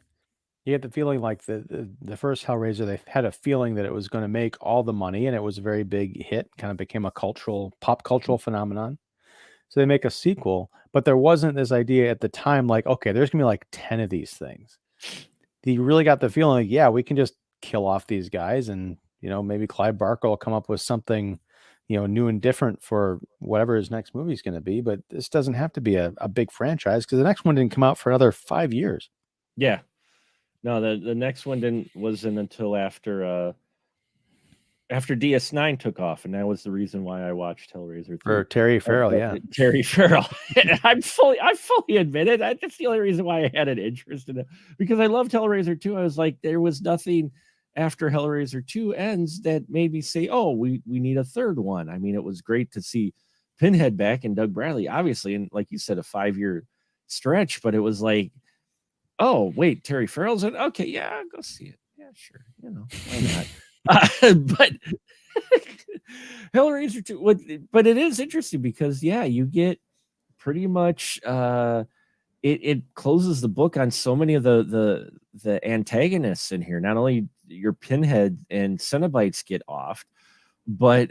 you get the feeling like the first Hellraiser, they had a feeling that it was going to make all the money, and it was a very big hit, kind of became a pop cultural phenomenon. So they make a sequel, but there wasn't this idea at the time, like, okay, there's gonna be like 10 of these things. You really got the feeling like, yeah, we can just kill off these guys, and maybe Clive Barker will come up with something new and different for whatever his next movie is going to be. But this doesn't have to be a big franchise, because the next one didn't come out for another 5 years. Yeah. No, the next one wasn't until after DS9 took off, and that was the reason why I watched Hellraiser 3. For Terry Farrell, yeah. Terry Farrell. I fully admit it. That's the only reason why I had an interest in it, because I loved Hellraiser 2. I was like, there was nothing after Hellraiser 2 ends that made me say, oh, we need a third one. I mean, it was great to see Pinhead back and Doug Bradley, obviously, and like you said, a 5-year stretch, but it was like, oh, wait, Terry Farrell's in? Okay, yeah, I'll go see it. Yeah, sure. Why not? But Hellraiser 2, but it is interesting because, yeah, you get pretty much it closes the book on so many of the antagonists in here. Not only your Pinhead and Cenobites get off, but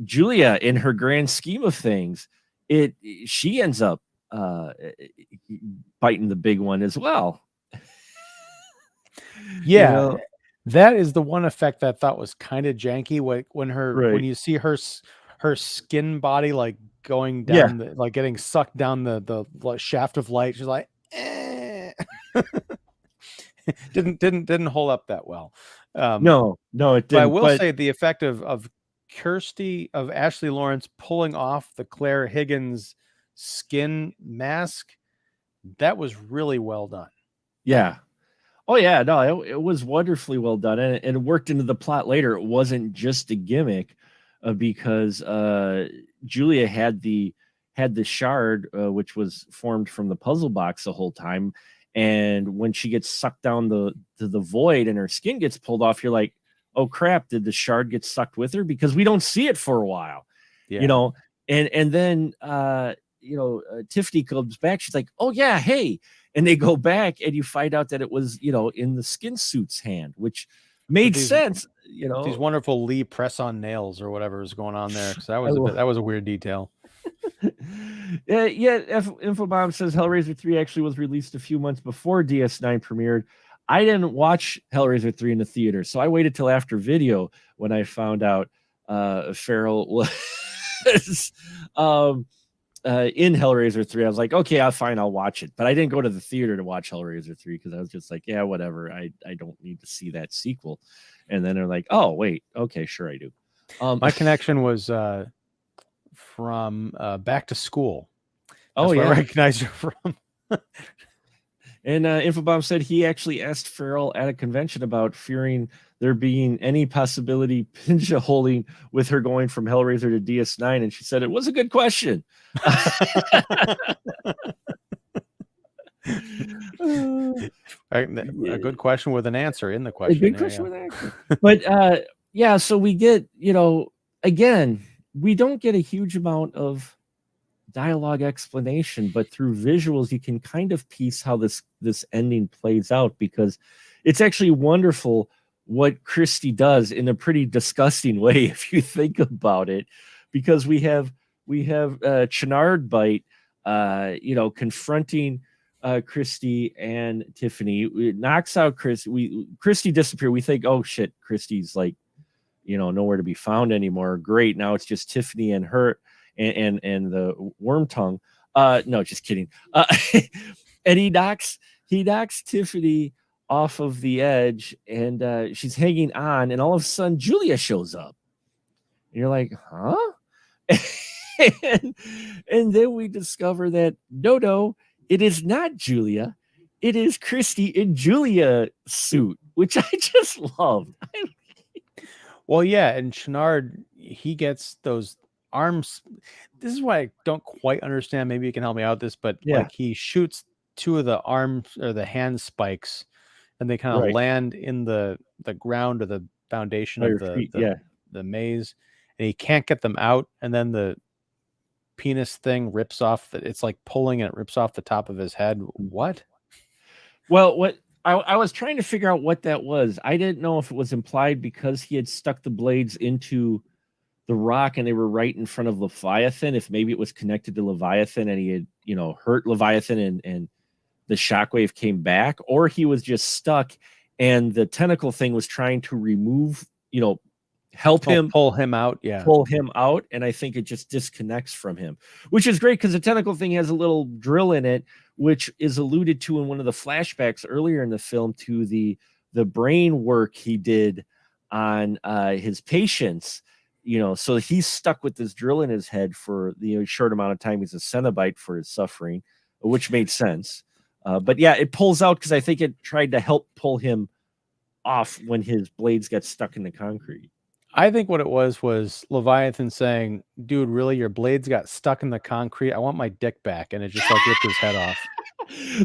Julia, in her grand scheme of things, she ends up biting the big one as well. Yeah, that is the one effect that I thought was kind of janky when you see her skin body like going down, like getting sucked down the shaft of light. She's like, eh. didn't hold up that well. No, it didn't. But I will say the effect of Ashley Lawrence pulling off the Claire Higgins skin mask, that was really well done. Yeah. Oh yeah, no, it was wonderfully well done, and it worked into the plot later. It wasn't just a gimmick, because Julia had the shard, which was formed from the puzzle box the whole time, and when she gets sucked down the void and her skin gets pulled off, you're like, oh crap, did the shard get sucked with her? Because we don't see it for a while, and then Tiffany comes back. She's like, oh yeah, hey. And they go back and you find out that it was, in the skin suit's hand, which made sense. These wonderful Lee press-on nails or whatever is going on there. So that was a weird detail. Infobomb says Hellraiser 3 actually was released a few months before DS9 premiered. I didn't watch Hellraiser 3 in the theater, so I waited till after video when I found out Farrell was in Hellraiser 3. I was like, okay, I'll watch it. But I didn't go to the theater to watch Hellraiser 3 because I was just like, yeah, whatever. I don't need to see that sequel. And then they're like, oh, wait, okay, sure I do. My connection was from Back to School. That's where I recognize you from. And Infobomb said he actually asked Farrell at a convention about fearing there being any possibility pinja holding with her going from Hellraiser to DS9, and she said it was a good question. A good question with an answer in the question. A good question with an answer. But so we get, again, we don't get a huge amount of dialogue explanation, but through visuals you can kind of piece how this ending plays out, because it's actually wonderful what Christie does in a pretty disgusting way if you think about it, because we have Chenard Bite confronting Christie and Tiffany. It knocks out Christie disappear. We think, oh shit, Christie's like, nowhere to be found anymore. Great. Now it's just Tiffany and her and the worm tongue. No, just kidding. And he knocks Tiffany off of the edge, and she's hanging on, and all of a sudden Julia shows up. And you're like, huh? and then we discover that no, it is not Julia. It is Christie in Julia suit, which I just loved. Well, yeah, and Chenard, he gets those arms. This is why I don't quite understand. Maybe you can help me out with this, but Yeah. like he shoots two of the arms or the hand spikes, and they kind of Right. land in the ground or the foundation By of your feet, yeah. the maze, and he can't get them out, and then the penis thing rips off it's like pulling and it rips off the top of his head. What? Well, what I was trying to figure out what that was. I didn't know if it was implied because he had stuck the blades into the rock and they were right in front of Leviathan, if maybe it was connected to Leviathan and he had, hurt Leviathan and the shockwave came back, or he was just stuck and the tentacle thing was trying to remove, help him pull him out. Yeah. Pull him out. And I think it just disconnects from him, which is great because the tentacle thing has a little drill in it, which is alluded to in one of the flashbacks earlier in the film to the brain work he did on his patients. So he's stuck with this drill in his head for the short amount of time he's a Cenobite for his suffering, which made sense. But yeah, it pulls out because I think it tried to help pull him off when his blades got stuck in the concrete. I think what it was Leviathan saying, dude, really, your blades got stuck in the concrete. I want my dick back. And it just like ripped his head off.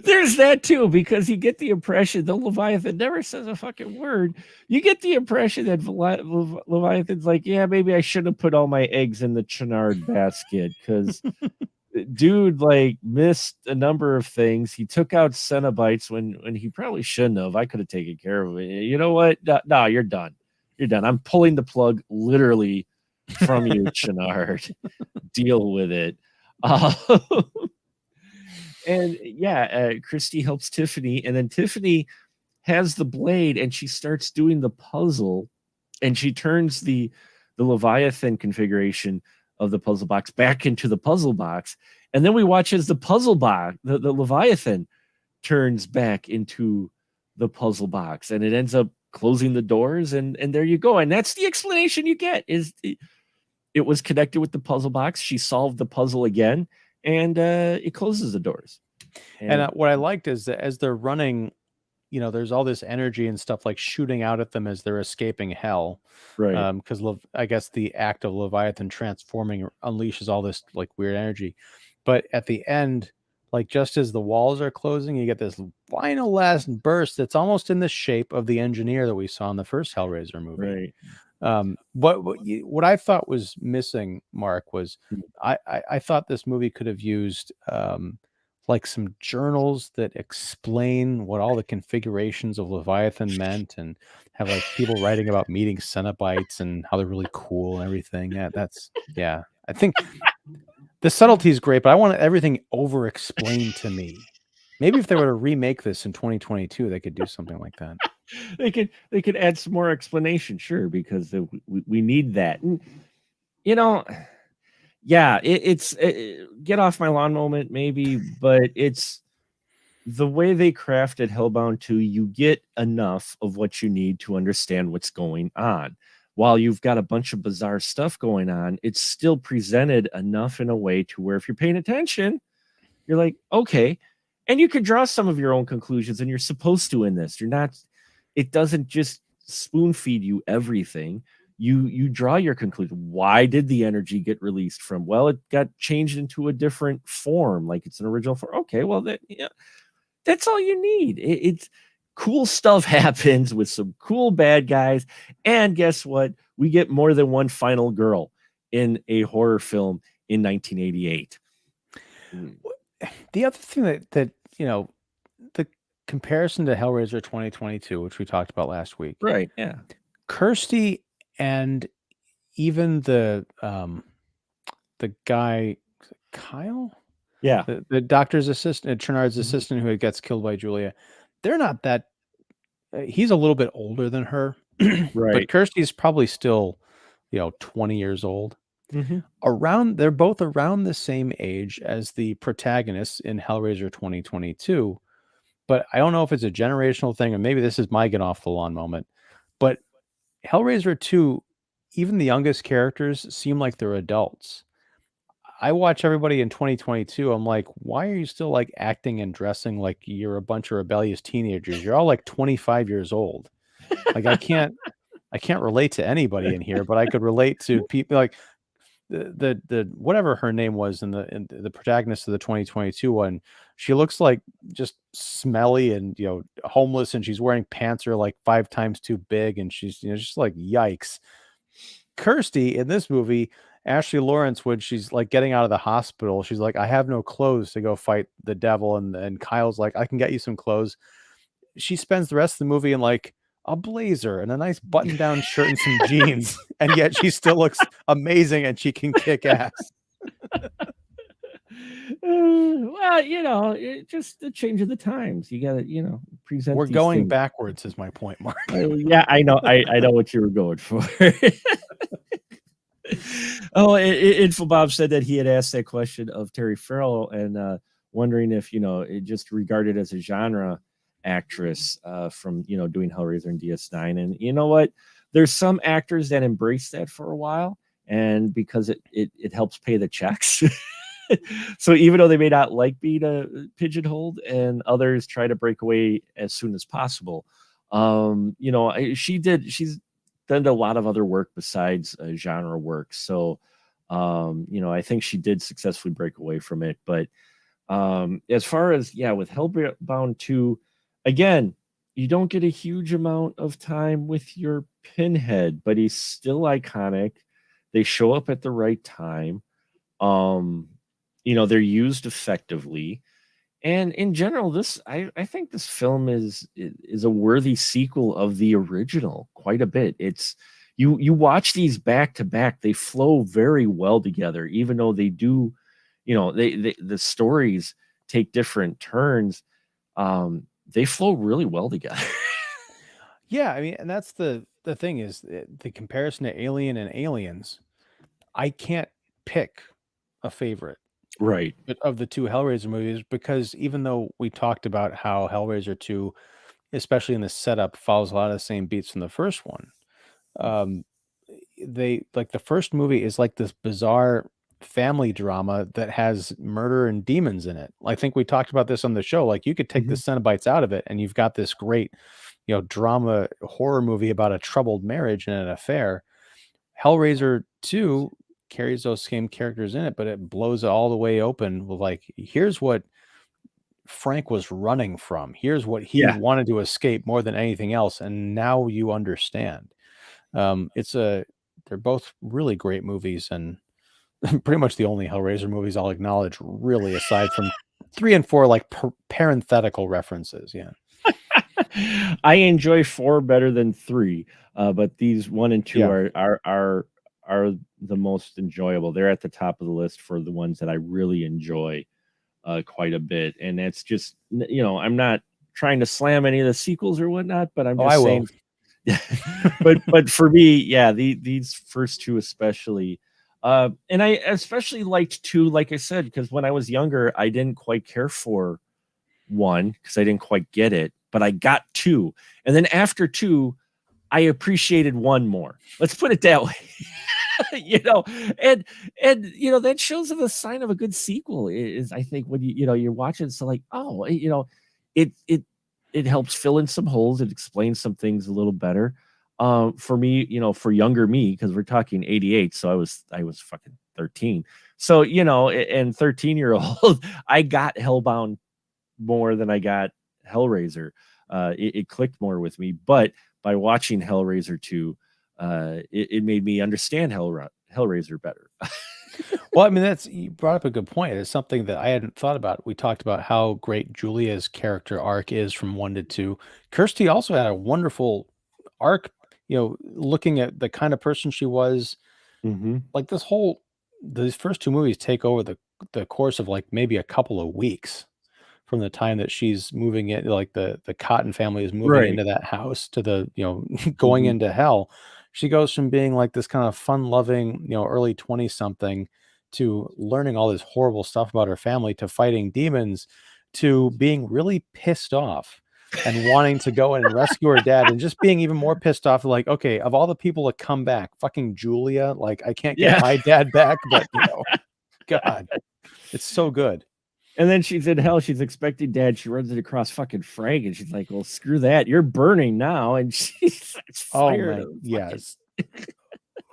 There's that too, because you get the impression, though Leviathan never says a fucking word, you get the impression that Leviathan's like, yeah, maybe I should have put all my eggs in the Chenard basket, because dude like missed a number of things. He took out Cenobites when he probably shouldn't have. I could have taken care of it. You know what? No, you're done. You're done. I'm pulling the plug literally from you, Chenard. Deal with it. And yeah, Christie helps Tiffany, and then Tiffany has the blade and she starts doing the puzzle, and she turns the Leviathan configuration of the puzzle box back into the puzzle box. And then we watch as the puzzle box, the Leviathan turns back into the puzzle box, and it ends up closing the doors, and there you go. And that's the explanation you get, is it was connected with the puzzle box. She solved the puzzle again, and it closes the doors. And what I liked is that as they're running, there's all this energy and stuff like shooting out at them as they're escaping hell. Right. Because I guess the act of Leviathan transforming unleashes all this like weird energy. But at the end, like just as the walls are closing, you get this final last burst that's almost in the shape of the engineer that we saw in the first Hellraiser movie. Right. What I thought was missing, Mark, was I thought this movie could have used like some journals that explain what all the configurations of Leviathan meant, and have like people writing about meeting Cenobites and how they're really cool and everything. Yeah, I think the subtlety is great, but I want everything over explained to me. Maybe if they were to remake this in 2022, they could do something like that. They could add some more explanation, sure, because we need that. And, yeah, it's get off my lawn moment, maybe, but it's the way they crafted Hellbound 2. You get enough of what you need to understand what's going on. While you've got a bunch of bizarre stuff going on, it's still presented enough in a way to where if you're paying attention, you're like, okay. And you can draw some of your own conclusions, and you're supposed to in this. It doesn't just spoon feed you everything. You draw your conclusion. Why did the energy get released from? Well, it got changed into a different form, like it's an original form. Okay, well, that's all you need. It's cool stuff happens with some cool bad guys. And guess what? We get more than one final girl in a horror film in 1988. The other thing that the comparison to Hellraiser 2022, which we talked about last week, Right. Yeah. Kirsty and even the guy Kyle, Yeah. the doctor's assistant, Trinard's Mhm. assistant, who gets killed by Julia, they're not that. He's a little bit older than her, but Right. Kirsty's probably still, 20 years old. Mhm. They're both around the same age as the protagonists in Hellraiser 2022. But I don't know if it's a generational thing, or maybe this is my get off the lawn moment. But Hellraiser 2, even the youngest characters seem like they're adults. I watch everybody in 2022. I'm like, why are you still like acting and dressing like you're a bunch of rebellious teenagers? You're all like 25 years old. Like I can't relate to anybody in here, but I could relate to people like the whatever her name was in the protagonist of the 2022 one. She looks like just smelly and homeless, and she's wearing pants that are like 5 times too big, and she's just like yikes. Kirsty in this movie, Ashley Lawrence, when she's like getting out of the hospital, she's like, I have no clothes to go fight the devil, and Kyle's like, I can get you some clothes. She spends the rest of the movie in like a blazer and a nice button-down shirt and some jeans, and yet she still looks amazing and she can kick ass. Well, just the change of the times. You gotta, present We're these going things. backwards is my point, Mark. Yeah, I know. I know what you were going for. Oh, Infobob said that he had asked that question of Terry Farrell and wondering if it just regarded as a genre actress from doing Hellraiser and DS9. And you know what? There's some actors that embrace that for a while, and because it helps pay the checks. So even though they may not like being pigeonholed, and others try to break away as soon as possible. She's done a lot of other work besides genre work. So, I think she did successfully break away from it. But as far as, with Hellbound 2, again, you don't get a huge amount of time with your Pinhead, but he's still iconic. They show up at the right time. Um, they're used effectively. And in general, I think this film is a worthy sequel of the original quite a bit. It's you watch these back to back, they flow very well together, even though they do, the stories take different turns. They flow really well together. Yeah, I mean, and that's the thing is the comparison to Alien and Aliens. I can't pick a favorite Right. of the two Hellraiser movies, because even though we talked about how Hellraiser 2, especially in the setup, follows a lot of the same beats from the first one, um, they like the first movie is like this bizarre family drama that has murder and demons in it. I think we talked about this on the show. Like you could take the Mhm. Cenobites out of it, and you've got this great, drama horror movie about a troubled marriage and an affair. Hellraiser 2 carries those same characters in it, but it blows it all the way open with like, here's what Frank was running from. Here's what he Yeah. wanted to escape more than anything else, and now you understand. They're both really great movies, and pretty much the only Hellraiser movies I'll acknowledge, really, aside from 3 and 4, like parenthetical references. Yeah, I enjoy 4 better than 3, but these 1 and 2 yeah. are the most enjoyable. They're at the top of the list for the ones that I really enjoy quite a bit, and that's just I'm not trying to slam any of the sequels or whatnot, but I'm Oh, I just will. saying. But for me, yeah, these first 2 especially, and I especially liked 2, like I said, because when I was younger, I didn't quite care for 1 because I didn't quite get it, but I got 2, and then after 2, I appreciated 1 more. Let's put it that way. you know, and that shows of a sign of a good sequel is, I think, when you're watching, so like, oh, it it it helps fill in some holes, it explains some things a little better. For me, for younger me, because we're talking 88, so I was fucking 13. So, and 13-year-old, I got Hellbound more than I got Hellraiser. It clicked more with me, but by watching Hellraiser 2, it made me understand Hellraiser better. Well, I mean, you brought up a good point. It's something that I hadn't thought about. We talked about how great Julia's character arc is from 1 to 2. Kirsty also had a wonderful arc, looking at the kind of person she was. Mm-hmm. Like these first 2 movies take over the course of like maybe a couple of weeks from the time that she's moving in, like the Cotton family is moving Right. into that house to the, going Mm-hmm. into hell. She goes from being like this kind of fun-loving, early 20 something to learning all this horrible stuff about her family to fighting demons to being really pissed off and wanting to go in and rescue her dad and just being even more pissed off like, okay, of all the people to come back, fucking Julia, like I can't get Yeah. my dad back, but God, it's so good. And then she's in hell. She's expecting dad. She runs it across fucking Frank, and she's like, "Well, screw that. You're burning now." And she starts Oh firing my, him. yes.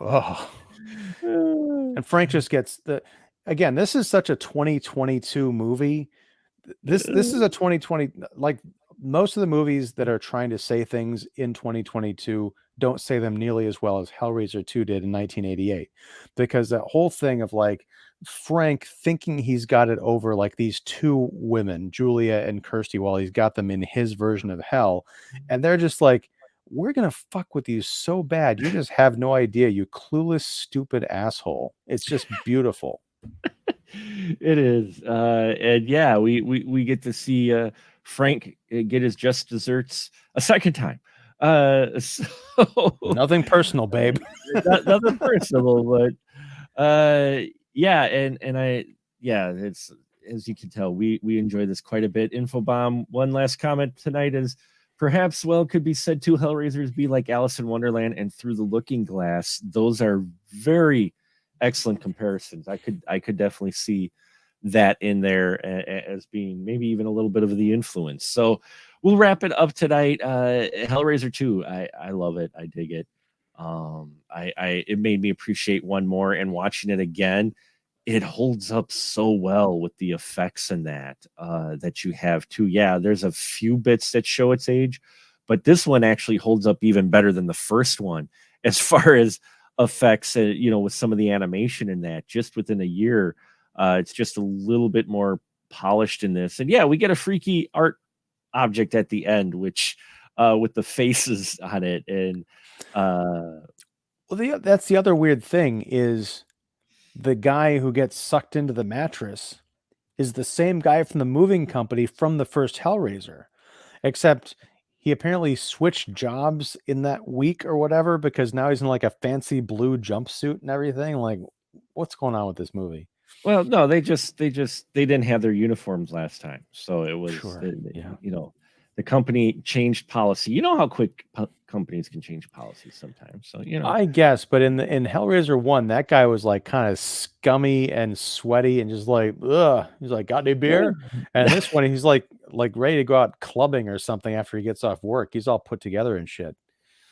Oh. Fucking... And Frank just gets again, this is such a 2022 movie. This is a 2020, like most of the movies that are trying to say things in 2022 don't say them nearly as well as Hellraiser 2 did in 1988. Because that whole thing of like Frank thinking he's got it over like these 2 women, Julia and Kirsty, while he's got them in his version of hell, and they're just like, we're gonna fuck with you so bad. You just have no idea, you clueless, stupid asshole. It's just beautiful. It is, and yeah, we get to see Frank get his just desserts a second time. So Nothing personal, babe. nothing personal, but yeah, and I yeah, it's as you can tell, we enjoy this quite a bit. Infobomb. One last comment tonight is perhaps could be said two Hellraisers be like Alice in Wonderland and Through the Looking Glass. Those are very excellent comparisons. I could definitely see that in there as being maybe even a little bit of the influence. So we'll wrap it up tonight. Hellraiser 2, I love it. I dig it. I it made me appreciate one more, and watching it again, it holds up so well with the effects and that you have too. Yeah, there's a few bits that show its age, but this one actually holds up even better than the first one as far as effects, with some of the animation in that just within a year. It's just a little bit more polished in this. And yeah, we get a freaky art object at the end, which with the faces on it. And Well, that's the other weird thing is the guy who gets sucked into the mattress is the same guy from the moving company from the first Hellraiser, except he apparently switched jobs in that week or whatever because now he's in like a fancy blue jumpsuit and everything. Like, what's going on with this movie? well, no, they didn't have their uniforms last time, so it was Sure. Yeah. the company changed policy. You know how quick companies can change policies sometimes. So I guess, but in Hellraiser 1, that guy was like kind of scummy and sweaty and just like, ugh. He's like, got any beer? And this one, he's like ready to go out clubbing or something after he gets off work. He's all put together and shit.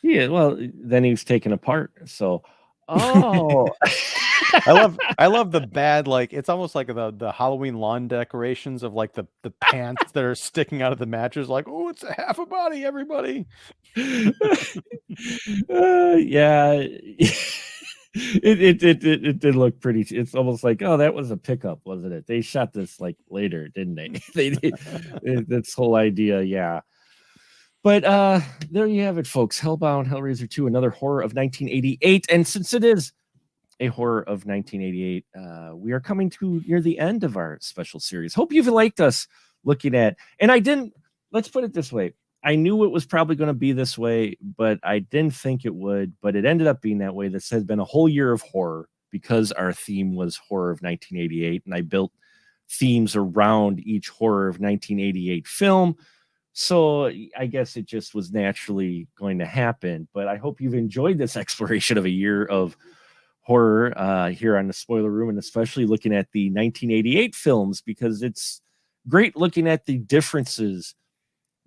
yeah, well, then he was taken apart. So, oh, I love the bad, like it's almost like the Halloween lawn decorations of like the pants that are sticking out of the mattress, like, oh, it's a half a body, everybody. yeah. It did look pretty. It's almost like, oh, that was a pickup, wasn't it? They shot this like later, didn't they? They did this whole idea, yeah. But there you have it, folks. Hellbound Hellraiser 2, another horror of 1988. And since it is a horror of 1988, we are coming to near the end of our special series. Hope you've liked us looking at, and let's put it this way. I knew it was probably going to be this way, but I didn't think it would, but it ended up being that way. This has been a whole year of horror because our theme was horror of 1988, and I built themes around each horror of 1988 film. So I guess it just was naturally going to happen, but I hope you've enjoyed this exploration of a year of horror here on the Spoiler Room, and especially looking at the 1988 films, because it's great looking at the differences.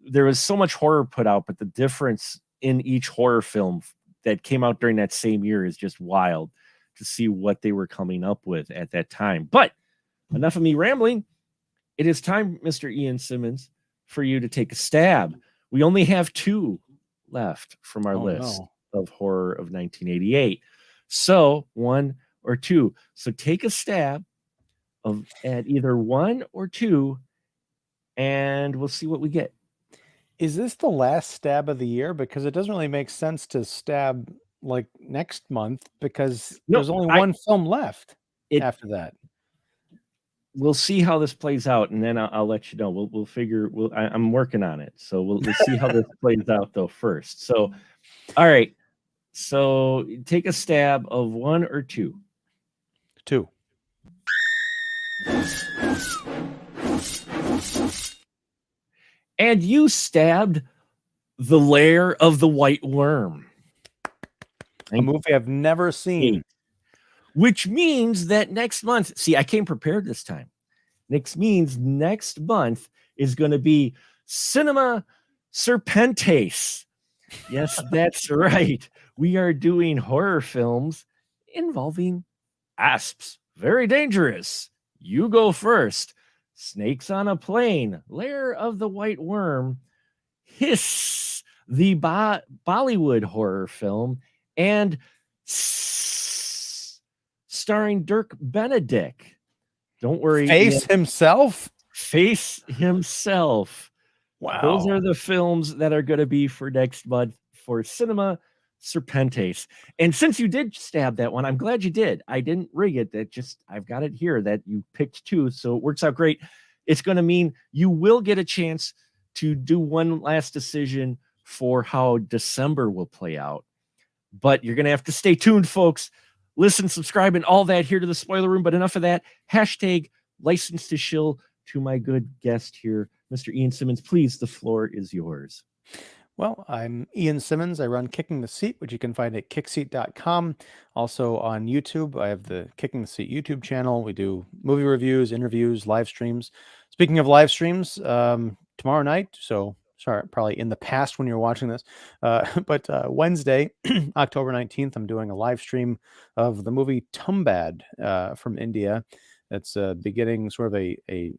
There was so much horror put out, but the difference in each horror film that came out during that same year is just wild to see what they were coming up with at that time. But enough of me rambling. It is time, Mr. Ian Simmons, for you to take a stab. We only have 2 left from our list of horror of 1988. So, one, or 2. So take a stab at either 1 or 2, and we'll see what we get. Is this the last stab of the year? Because it doesn't really make sense to stab like next month because No, there's only one film left after that. We'll see how this plays out, and then I'll let you know. We'll figure. I'm working on it, so we'll see how this plays out though first. So, all right. So take a stab of 1 or 2. 2. And you stabbed The Lair of the White Worm, a movie I've never seen. Which means that next month, see, I came prepared this time. Next month is going to be Cinema Serpentes. Yes, that's right. We are doing horror films involving asps. Very dangerous. You go first. Snakes on a Plane, Lair of the White Worm, Hiss, the Bollywood horror film, and starring Dirk Benedict. Don't worry. Face himself. Wow. Those are the films that are going to be for next month for Cinema Serpentes. And since you did stab that one, I'm glad you did. I didn't rig it. I've got it here that you picked 2. So it works out great. It's going to mean you will get a chance to do one last decision for how December will play out. But you're going to have to stay tuned, folks. Listen, subscribe, and all that here to the Spoiler Room. But enough of that. Hashtag license to shill to my good guest here, Mr. Ian Simmons. Please, the floor is yours. Well, I'm Ian Simmons. I run Kicking the Seat, which you can find at kickseat.com. Also on YouTube, I have the Kicking the Seat YouTube channel. We do movie reviews, interviews, live streams. Speaking of live streams, tomorrow night, so sorry, probably in the past when you're watching this, but Wednesday, October 19th, I'm doing a live stream of the movie Tumbad from India. That's beginning sort of a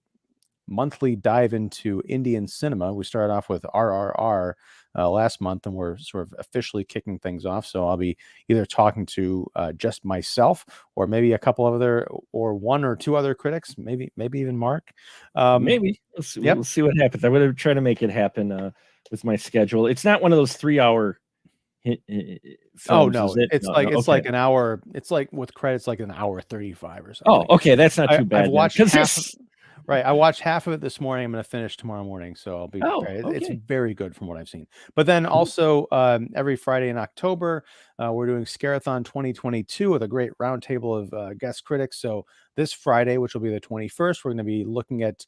monthly dive into Indian cinema. We started off with RRR last month, and we're sort of officially kicking things off. So I'll be either talking to just myself, or maybe a couple of other, or 1 or 2 other critics, maybe even Mark. Maybe we'll see what happens. I'm going to try to make it happen with my schedule. It's not one of those 3-hour. Oh no, it's like an hour. It's like with credits, like an hour 35 or something. Oh, okay, that's not too bad. I've watched half. Right, I watched half of it this morning. I'm going to finish tomorrow morning, so I'll be. Okay. It's very good from what I've seen. But then also every Friday in October, we're doing Scarathon 2022 with a great roundtable of guest critics. So this Friday, which will be the 21st, we're going to be looking at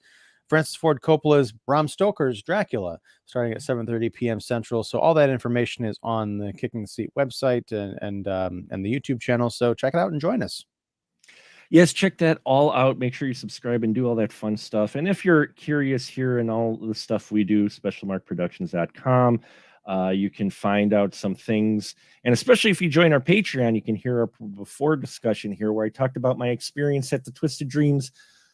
Francis Ford Coppola's Bram Stoker's Dracula, starting at 7:30 p.m. Central. So all that information is on the Kicking the Seat website and the YouTube channel. So check it out and join us. Yes, check that all out. Make sure you subscribe and do all that fun stuff. And if you're curious here and all the stuff we do, specialmarkproductions.com, you can find out some things. And especially if you join our Patreon, you can hear our before discussion here where I talked about my experience at the Twisted Dreams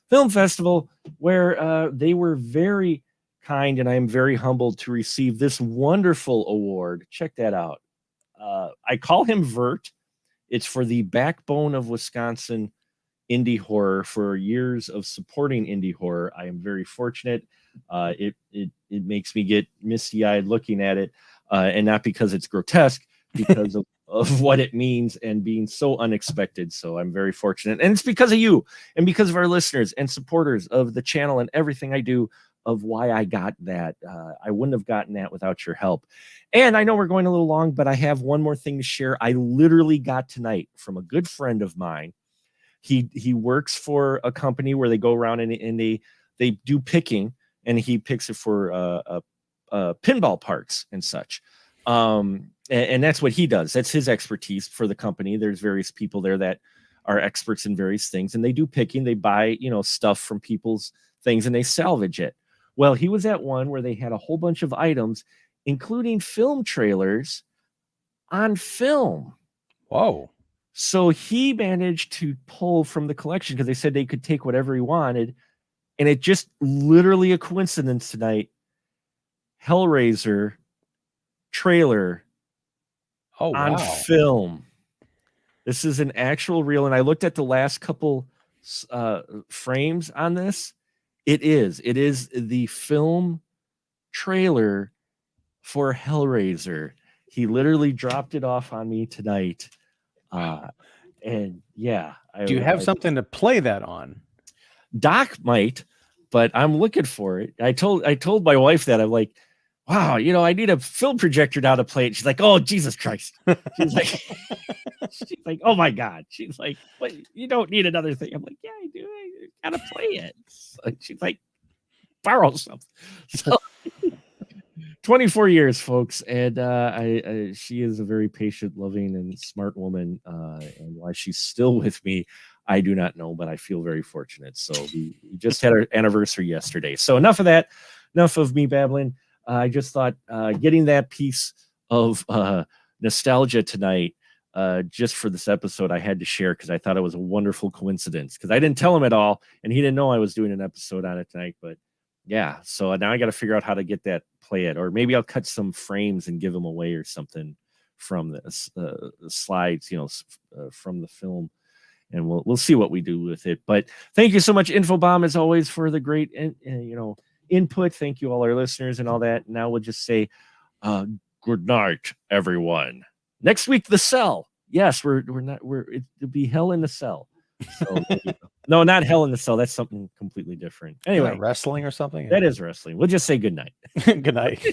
Film Festival, where they were very kind, and I am very humbled to receive this wonderful award. Check that out. I call him Vert. It's for the backbone of Wisconsin indie horror, for years of supporting indie horror. I am very fortunate. It makes me get misty-eyed looking at it, and not because it's grotesque, because of what it means and being so unexpected. So I'm very fortunate, and it's because of you and because of our listeners and supporters of the channel and everything I do, of why I got that. I wouldn't have gotten that without your help. And I know we're going a little long, but I have one more thing to share. I literally got tonight from a good friend of mine. He works for a company where they go around and they do picking, and he picks it for pinball parts and such. And that's what he does. That's his expertise for the company. There's various people there that are experts in various things, and they do picking. They buy, stuff from people's things and they salvage it. Well, he was at one where they had a whole bunch of items, including film trailers on film. Whoa. So he managed to pull from the collection, because they said they could take whatever he wanted. And it just literally a coincidence tonight. Hellraiser trailer on film. This is an actual reel, and I looked at the last couple frames on this. It is the film trailer for Hellraiser. He literally dropped it off on me tonight. And yeah, do you have something to play that on? Doc might, but I'm looking for it. I told my wife that. I'm like, wow, you know, I need a film projector now to play it. She's like, oh, Jesus Christ. She's like, oh my God. She's like, what? You don't need another thing. I'm like, yeah, I do. I gotta play it. So she's like, borrow something. So 24 years, folks, and she is a very patient, loving, and smart woman. And why she's still with me, I do not know, but I feel very fortunate. So we just had our anniversary yesterday. So enough of that. Enough of me babbling. I just thought getting that piece of nostalgia tonight, just for this episode, I had to share because I thought it was a wonderful coincidence. Because I didn't tell him at all, and he didn't know I was doing an episode on it tonight, but. Yeah, so now I got to figure out how to get that, play it, or maybe I'll cut some frames and give them away or something from the slides, you know, from the film, and we'll see what we do with it. But thank you so much, Infobomb, as always, for the great input. Thank you, all our listeners and all that. Now we'll just say good night, everyone. Next week, The Cell. Yes, it'll be Hell in the Cell. So no, not Hell in the Cell. That's something completely different. Anyway, wrestling or something. That is wrestling. We'll just say good night. Good night.